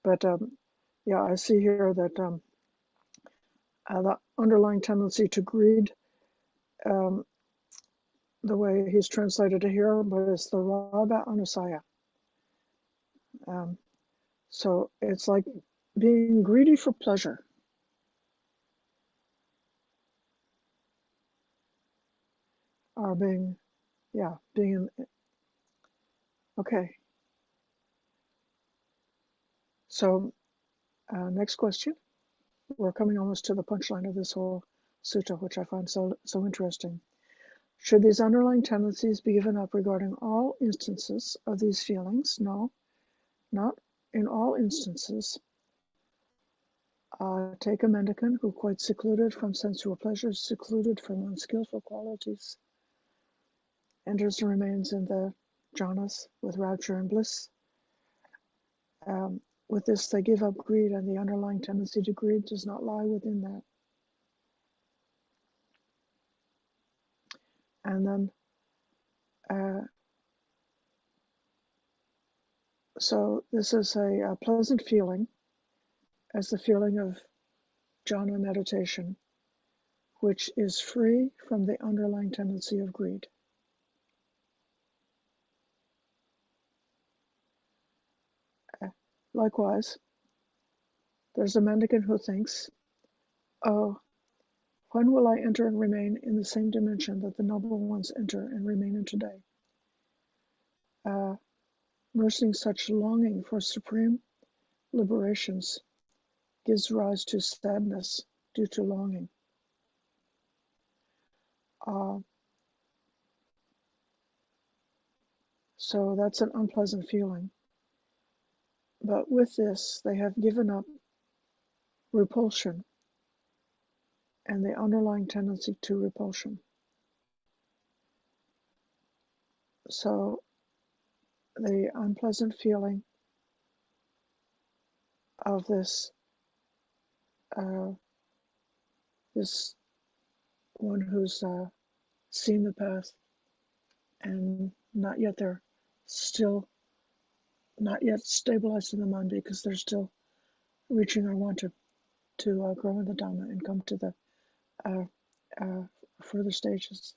But yeah, I see here that the underlying tendency to greed, um, the way he's translated it here, but it's the raga anusaya. So it's like being greedy for pleasure. Or being okay. So next question. We're coming almost to the punchline of this whole sutta, which I find so interesting. Should these underlying tendencies be given up regarding all instances of these feelings? No, not in all instances. Take a mendicant who, quite secluded from sensual pleasures, secluded from unskillful qualities, enters and remains in the jhanas with rapture and bliss. With this, they give up greed, and the underlying tendency to greed does not lie within that. And then, so this is a pleasant feeling, as the feeling of jhana meditation, which is free from the underlying tendency of greed. Likewise, there's a mendicant who thinks, oh, when will I enter and remain in the same dimension that the noble ones enter and remain in today? Nursing such longing for supreme liberations gives rise to sadness due to longing. So that's an unpleasant feeling. But with this, they have given up repulsion and the underlying tendency to repulsion. So the unpleasant feeling of this this one who's seen the path and not yet still not yet stabilized in the mind, because they're still reaching or want to grow in the Dhamma and come to the further stages.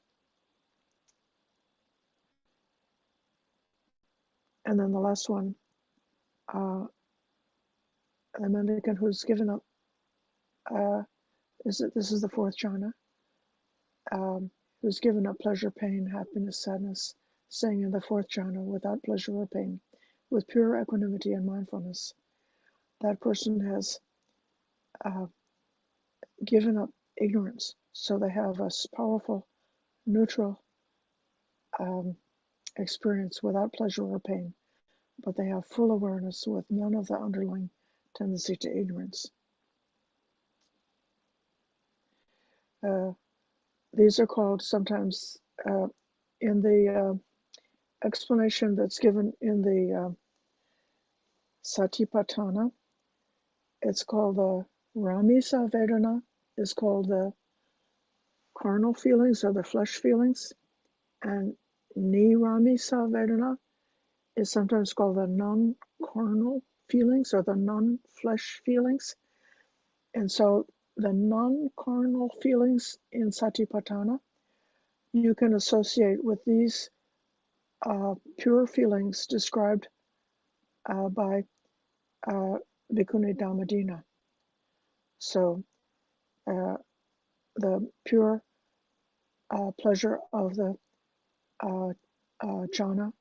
And then the last one, the mendicant who's given up, this is the fourth jhana, who's given up pleasure, pain, happiness, sadness, staying in the fourth jhana without pleasure or pain, with pure equanimity and mindfulness. That person has given up ignorance, so they have a powerful, neutral experience without pleasure or pain, but they have full awareness with none of the underlying tendency to ignorance. These are called sometimes in the explanation that's given in the Satipatthana, it's called the Ramisa Vedana, is called the carnal feelings or the flesh feelings, and Niramisa Vedana is sometimes called the non-carnal feelings or the non-flesh feelings. And so the non-carnal feelings in Satipatthana, you can associate with these pure feelings described by Bhikkhuni Dhammadinna. So the pure pleasure of the jhana,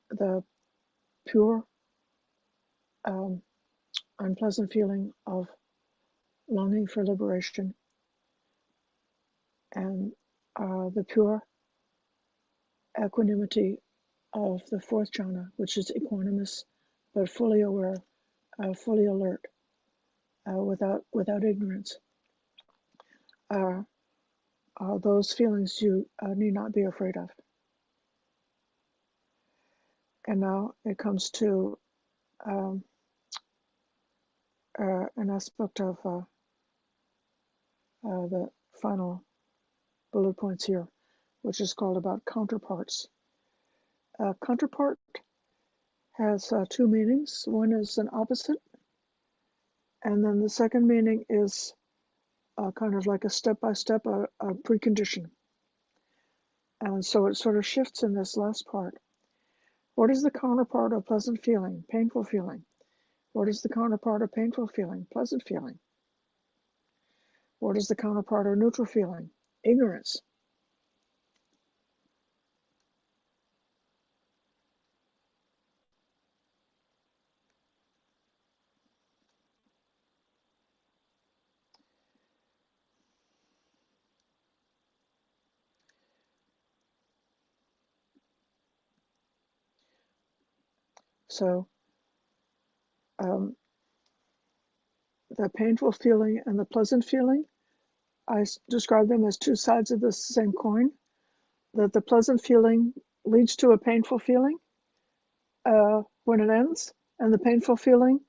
the pure unpleasant feeling of longing for liberation, and the pure equanimity of the fourth jhana, which is equanimous but fully aware, fully alert, without ignorance. Those feelings you need not be afraid of. And now it comes to an aspect of the final bullet points here, which is called about counterparts. Counterpart has two meanings. One is an opposite, and then the second meaning is kind of like a step-by-step, a precondition. And so it sort of shifts in this last part. What is the counterpart of pleasant feeling, painful feeling? What is the counterpart of painful feeling, pleasant feeling? What is the counterpart of neutral feeling, ignorance? So the painful feeling and the pleasant feeling, I describe them as two sides of the same coin, that the pleasant feeling leads to a painful feeling when it ends, and the painful feeling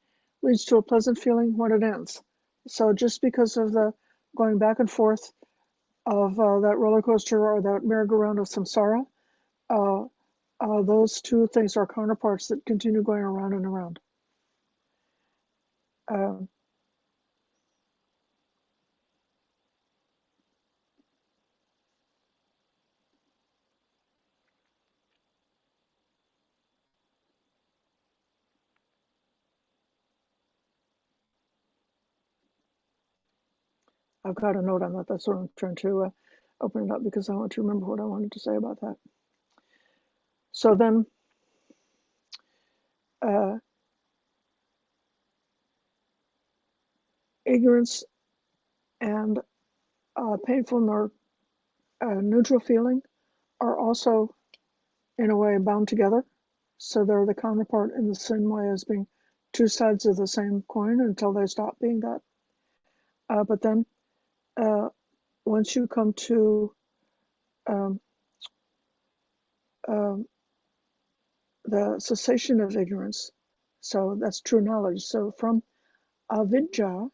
leads to a pleasant feeling when it ends. So just because of the going back and forth of that roller coaster or that merry-go-round of samsara, those two things are counterparts that continue going around and around. I've got a note on that. That's what I'm trying to open it up because I want to remember what I wanted to say about that. So then, ignorance and painful nor neutral feeling are also, in a way, bound together. So they're the counterpart in the same way as being two sides of the same coin until they stop being that. But then, once you come to the cessation of ignorance, so that's true knowledge. So from avidya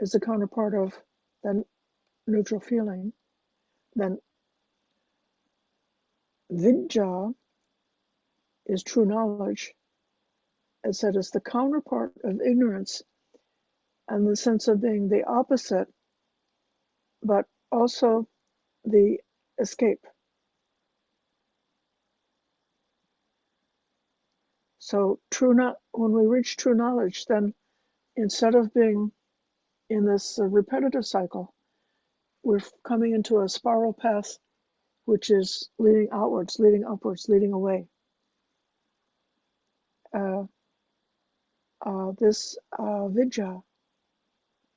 is the counterpart of the neutral feeling, then vidya is true knowledge. It said it's the counterpart of ignorance and the sense of being the opposite, but also the escape. So when we reach true knowledge, then instead of being in this repetitive cycle, we're coming into a spiral path, which is leading outwards, leading upwards, leading away. This vidya,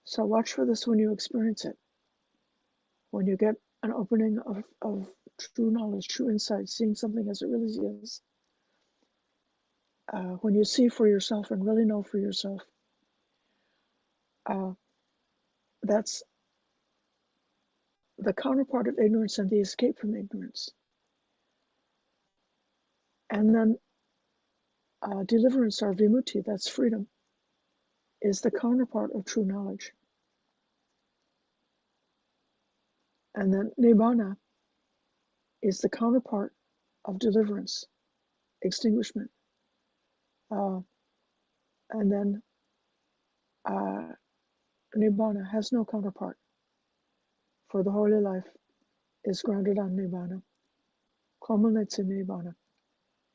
so watch for this when you experience it. When you get an opening of true knowledge, true insight, seeing something as it really is. When you see for yourself and really know for yourself, that's the counterpart of ignorance and the escape from ignorance. And then deliverance or vimutti, that's freedom, is the counterpart of true knowledge. And then nibbana is the counterpart of deliverance, extinguishment. And then nibbana has no counterpart, for the holy life is grounded on nibbana, culminates in nibbana,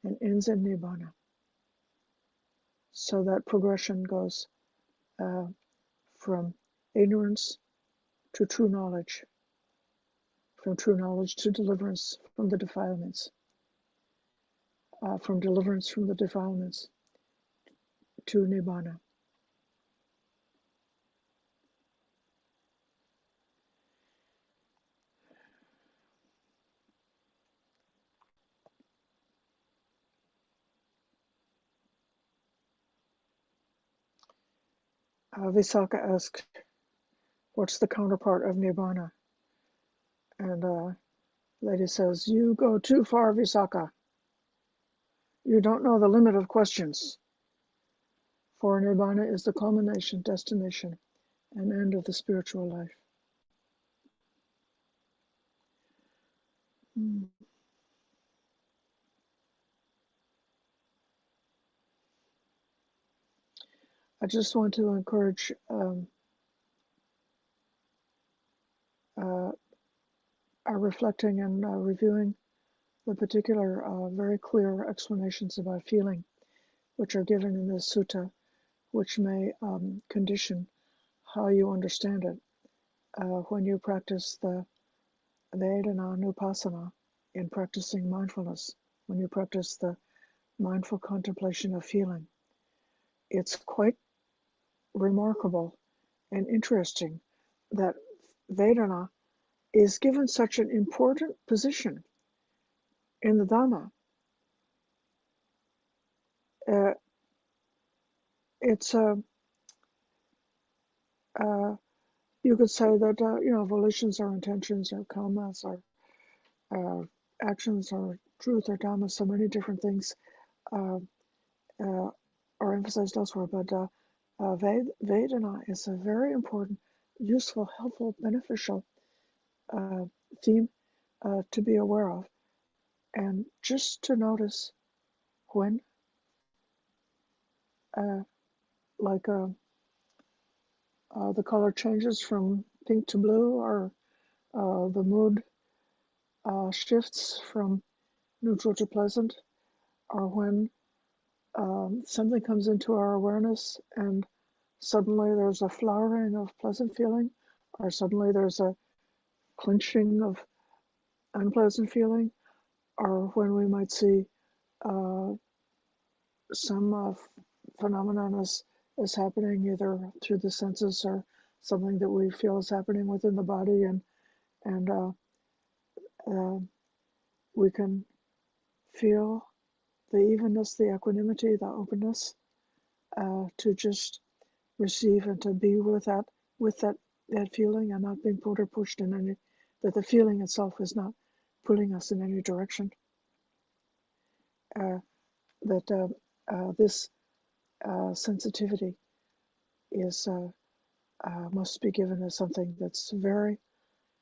and ends in nibbana. So that progression goes from ignorance to true knowledge, from true knowledge to deliverance from the defilements, from deliverance from the defilements to nibbana. Visakha asked, what's the counterpart of nibbana? And lady says, you go too far, Visakha. You don't know the limit of questions. For nibbana is the culmination, destination, and end of the spiritual life. I just want to encourage reflecting and reviewing the particular very clear explanations about feeling, which are given in this sutta, which may condition how you understand it when you practice the vedana nupassana in practicing mindfulness, when you practice the mindful contemplation of feeling. It's quite remarkable and interesting that vedana is given such an important position in the Dhamma. It's you could say that volitions or intentions or karmas or actions or truth or dhamma, so many different things are emphasized elsewhere. But vedana is a very important, useful, helpful, beneficial theme to be aware of, and just to notice when, the color changes from pink to blue, or the mood shifts from neutral to pleasant, or when something comes into our awareness and suddenly there's a flowering of pleasant feeling, or suddenly there's a clinching of unpleasant feeling, or when we might see some phenomenon is happening either through the senses or something that we feel is happening within the body, and we can feel the evenness, the equanimity, the openness to just receive and to be with that feeling, and not being pulled or pushed in any, that the feeling itself is not pulling us in any direction. This sensitivity is must be given as something that's very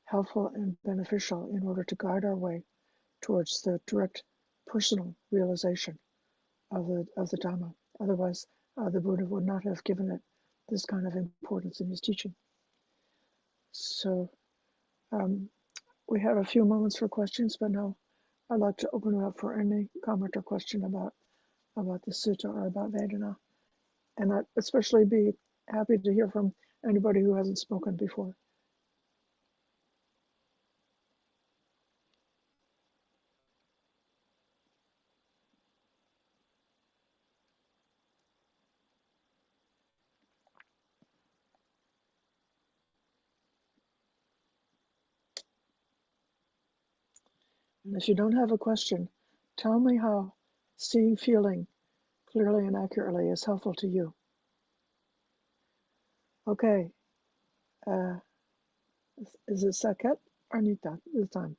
helpful and beneficial in order to guide our way towards the direct personal realization of the Dhamma. Otherwise, the Buddha would not have given it this kind of importance in his teaching. So we have a few moments for questions, but now I'd like to open it up for any comment or question about the sutta or about Vedana. And I'd especially be happy to hear from anybody who hasn't spoken before. And if you don't have a question, tell me how seeing feeling clearly and accurately is helpful to you. Okay. Is it Saket or Anita this time?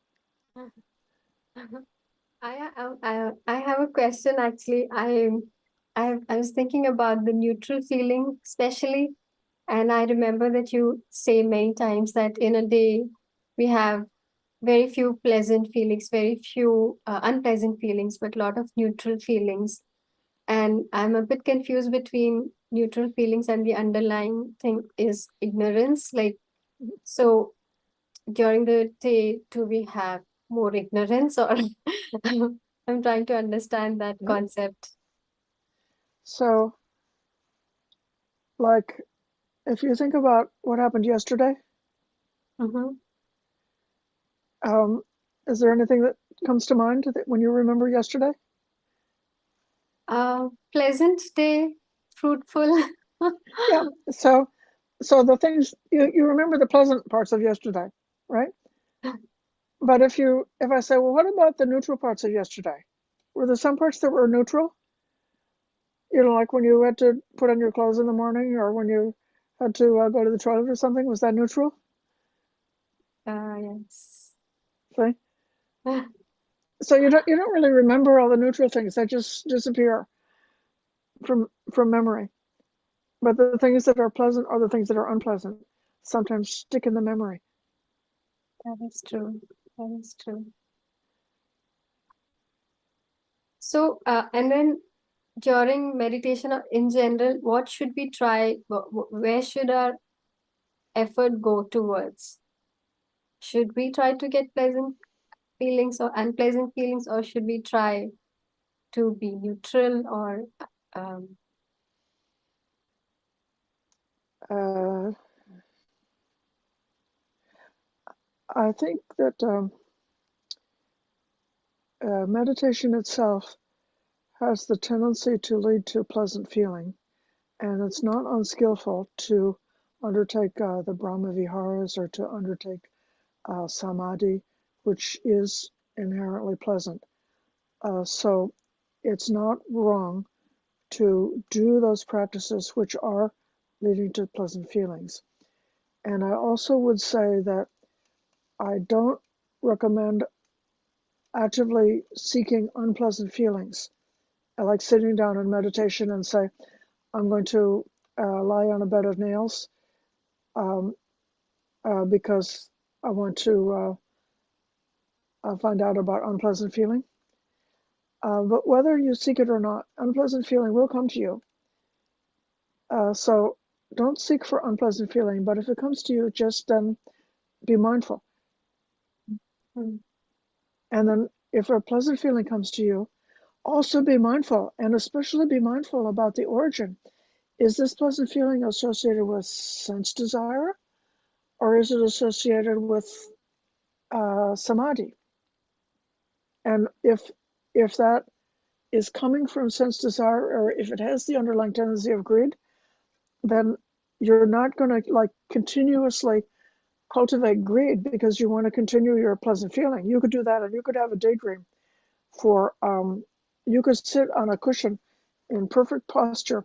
I have a question actually. I was thinking about the neutral feeling especially, and I remember that you say many times that in a day we have very few pleasant feelings, very few unpleasant feelings, but a lot of neutral feelings. And I'm a bit confused between neutral feelings and the underlying thing is ignorance. Like, so during the day, do we have more ignorance, or I'm trying to understand that Yeah. concept. So, like, if you think about what happened yesterday, Mhm. is there anything that comes to mind when you remember yesterday? Pleasant day, fruitful. Yeah. So the things you remember the pleasant parts of yesterday, right? But if I say, well, what about the neutral parts of yesterday? Were there some parts that were neutral? You know, like when you had to put on your clothes in the morning, or when you had to go to the toilet or something. Was that neutral? Yes. See? So you don't really remember all the neutral things that just disappear from memory. But the things that are pleasant or the things that are unpleasant sometimes stick in the memory. That is true. That is true. So, and then during meditation or in general, what should we try? Where should our effort go towards? Should we try to get pleasant feelings or unpleasant feelings, or should we try to be neutral, or um, Uh, I think that meditation itself has the tendency to lead to pleasant feeling, and it's not unskillful to undertake the Brahma Viharas or to undertake samadhi, which is inherently pleasant. So it's not wrong to do those practices which are leading to pleasant feelings. And I also would say that I don't recommend actively seeking unpleasant feelings. I like sitting down in meditation and say, I'm going to lie on a bed of nails um, because I want to find out about unpleasant feeling. But whether you seek it or not, unpleasant feeling will come to you. So don't seek for unpleasant feeling, but if it comes to you, just be mindful. hmm, And then if a pleasant feeling comes to you, also be mindful, and especially be mindful about the origin. Is this pleasant feeling associated with sense desire, or is it associated with samadhi? And if that is coming from sense desire, or if it has the underlying tendency of greed, then you're not going to like continuously cultivate greed because you want to continue your pleasant feeling. You could do that, and you could have a daydream for you could sit on a cushion in perfect posture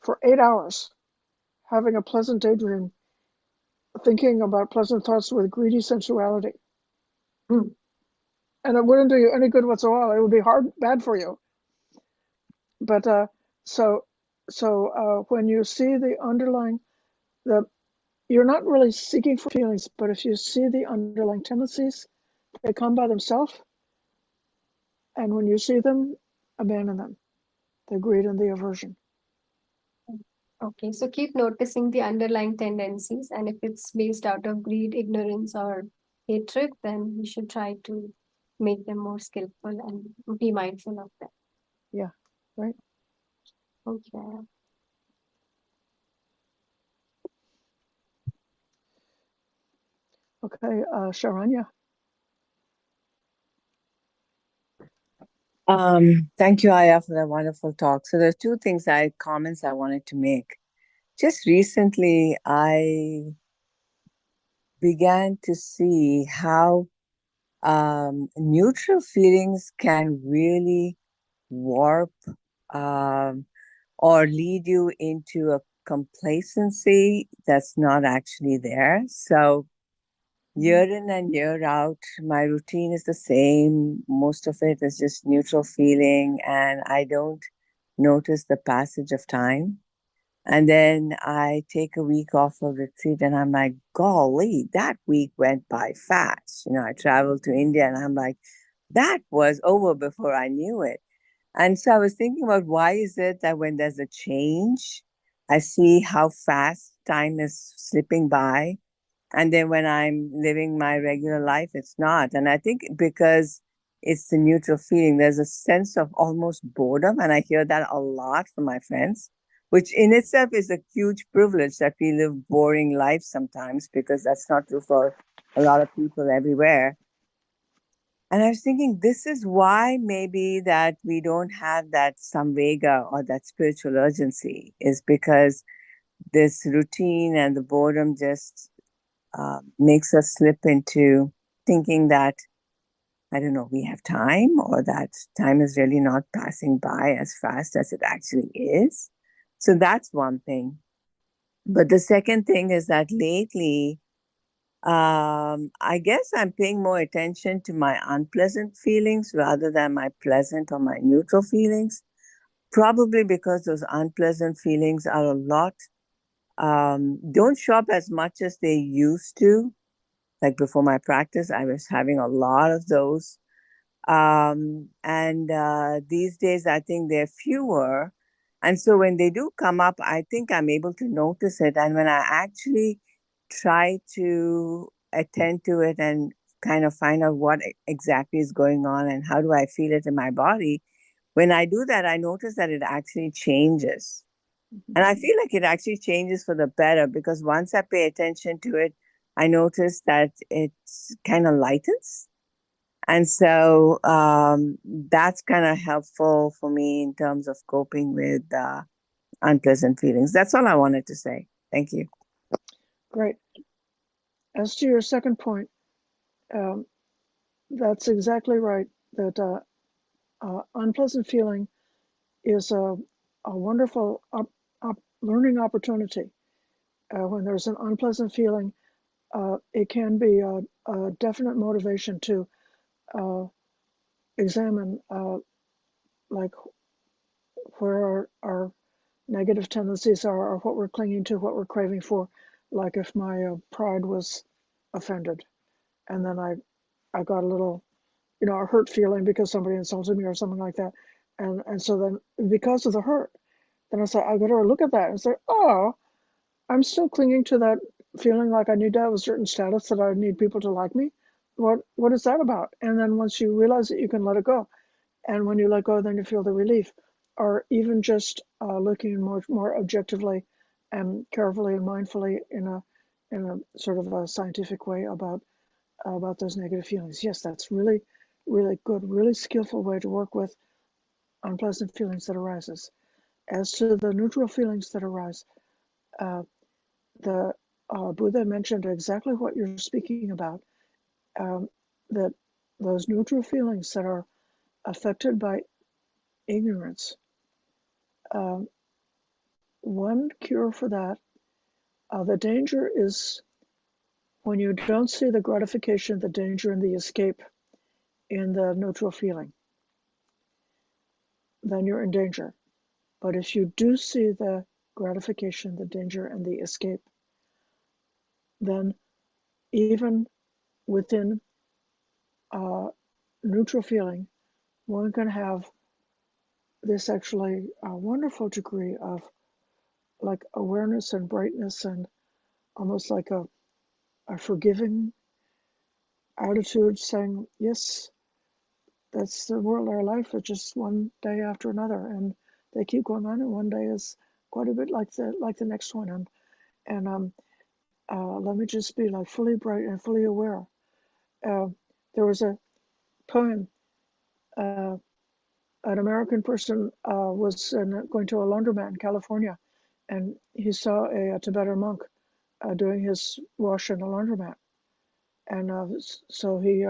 for 8 hours having a pleasant daydream, thinking about pleasant thoughts with greedy sensuality, hmm, and it wouldn't do you any good whatsoever. It would be bad for you. But so when you see the underlying, the you're not really seeking for feelings, but if you see the underlying tendencies, they come by themselves, and when you see them, abandon them, the greed and the aversion. okay. So keep noticing the underlying tendencies, and if it's based out of greed, ignorance, or hatred, then we should try to make them more skillful and be mindful of them. Yeah, right. Okay. Okay, Sharanya. Thank you, Aya, for that wonderful talk. So there are two comments I wanted to make. Just recently, I began to see how neutral feelings can really warp or lead you into a complacency that's not actually there. So year in and year out, my routine is the same. Most of it is just neutral feeling, and I don't notice the passage of time. And then I take a week off of retreat, and I'm like, golly, that week went by fast. You know, I traveled to India, and I'm like, that was over before I knew it. And so I was thinking about why is it that when there's a change, I see how fast time is slipping by. And then when I'm living my regular life, it's not. And I think because it's the neutral feeling, there's a sense of almost boredom. And I hear that a lot from my friends, which in itself is a huge privilege that we live boring lives sometimes, because that's not true for a lot of people everywhere. And I was thinking, this is why maybe that we don't have that samvega or that spiritual urgency, is because this routine and the boredom just makes us slip into thinking that, I don't know, we have time, or that time is really not passing by as fast as it actually is. So that's one thing. But the second thing is that lately, I guess I'm paying more attention to my unpleasant feelings rather than my pleasant or my neutral feelings. Probably because those unpleasant feelings are a lot, don't show up as much as they used to. Like before my practice, I was having a lot of those. And these days, I think they're fewer. And so when they do come up, I think I'm able to notice it. And when I actually try to attend to it and kind of find out what exactly is going on and how do I feel it in my body, when I do that, I notice that it actually changes. And I feel like it actually changes for the better, because once I pay attention to it, I notice that it kind of lightens. And so that's kind of helpful for me in terms of coping with unpleasant feelings. That's all I wanted to say. Thank you. Great. As to your second point, that's exactly right. That unpleasant feeling is a wonderful learning opportunity. When there's an unpleasant feeling, it can be a definite motivation to examine like where our negative tendencies are, or what we're clinging to, what we're craving for. Like if my pride was offended, and then I got a little, a hurt feeling because somebody insulted me or something like that, and so then because of the hurt, then I say I got to look at that and say, oh, I'm still clinging to that feeling like I need to have a certain status, that I need people to like me. What is that about? And then once you realize it, you can let it go. And when you let go, then you feel the relief. Or even just looking more objectively and carefully and mindfully in a sort of a scientific way about those negative feelings. Yes, that's really, really good, really skillful way to work with unpleasant feelings that arises. As to the neutral feelings that arise, the Buddha mentioned exactly what you're speaking about, that those neutral feelings that are affected by ignorance, one cure for that, the danger is when you don't see the gratification, the danger, and the escape in the neutral feeling, then you're in danger. But if you do see the gratification, the danger, and the escape, then even within neutral feeling, one can have this actually wonderful degree of like awareness and brightness, and almost like a forgiving attitude, saying, yes, that's the world, our life is just one day after another, and they keep going on, and one day is quite a bit like the next one, and let me just be like fully bright and fully aware. There was a poem. An American person was going to a laundromat in California, and he saw a Tibetan monk doing his wash in a laundromat, and so he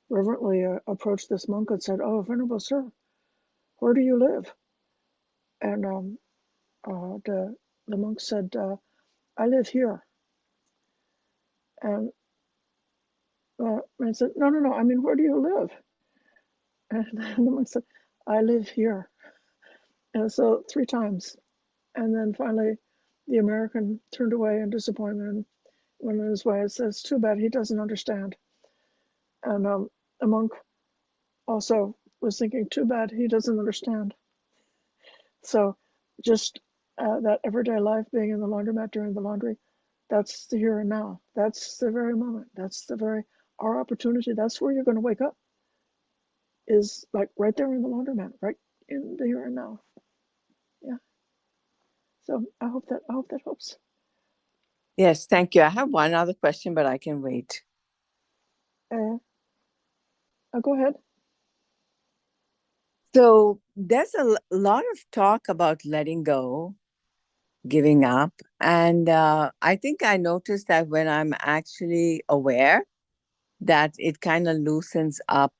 reverently approached this monk and said, "Oh, Venerable Sir, where do you live?" And the monk said, "I live here." And I said, "No, I mean, where do you live?" And the monk said, "I live here." And so 3 times. And then finally, the American turned away in disappointment and went on his way. It says, "Too bad he doesn't understand." And the monk also was thinking, "Too bad he doesn't understand." So just that everyday life, being in the laundromat doing the laundry, that's the here and now. That's the very moment. That's our opportunity. That's where you're going to wake up, is like right there in the laundromat, right in the here and now. Yeah. So I hope that helps. Yes, thank you. I have one other question, but I can wait. Go ahead. So there's a lot of talk about letting go, giving up. And I think I noticed that when I'm actually aware, that it kind of loosens up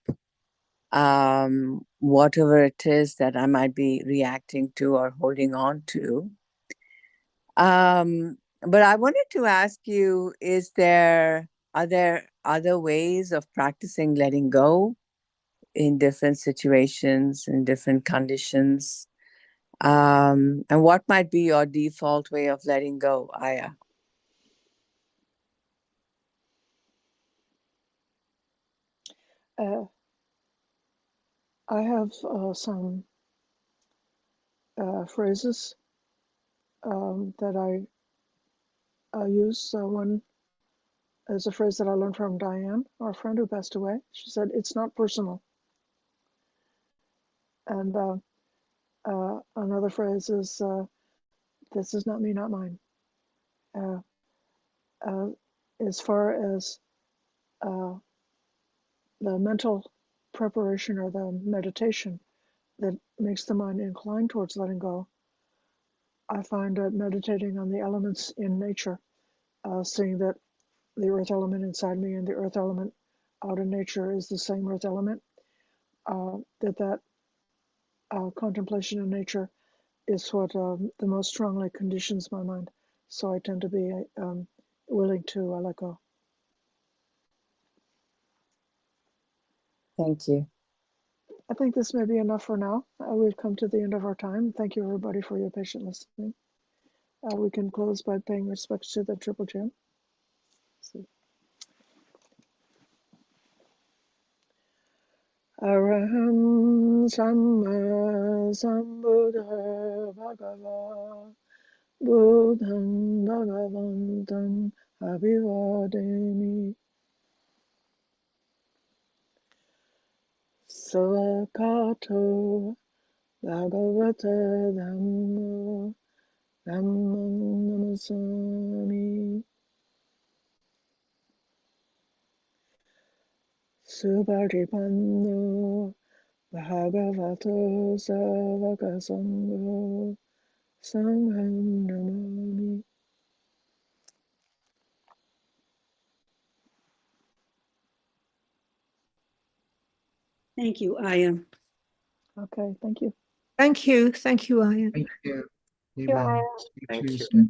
whatever it is that I might be reacting to or holding on to. But I wanted to ask you, are there other ways of practicing letting go in different situations, in different conditions? And what might be your default way of letting go, Ayya? I have some phrases that I use. One is a phrase that I learned from Diane, our friend who passed away. She said, "It's not personal." And another phrase is, "This is not me, not mine." As far as the mental preparation or the meditation that makes the mind inclined towards letting go, I find meditating on the elements in nature, seeing that the earth element inside me and the earth element out in nature is the same earth element, that contemplation of nature is what the most strongly conditions my mind. So I tend to be willing to let go. Thank you. I think this may be enough for now. We've come to the end of our time. Thank you, everybody, for your patient listening. We can close by paying respects to the Triple Gem. Araham Samma Sambuddha Bhagava Buddham Bhagavantam Abhivademi Savakato Bhagavata Dhammo Dhammam Namasami Subhatipanno Bhagavato Savaka Sangho Sangham Namami. Thank you, Ayya. Okay, thank you. Thank you. Thank you, Ayya. Thank you. Be Yeah, well. Ayya. Speak Thank to you you. soon.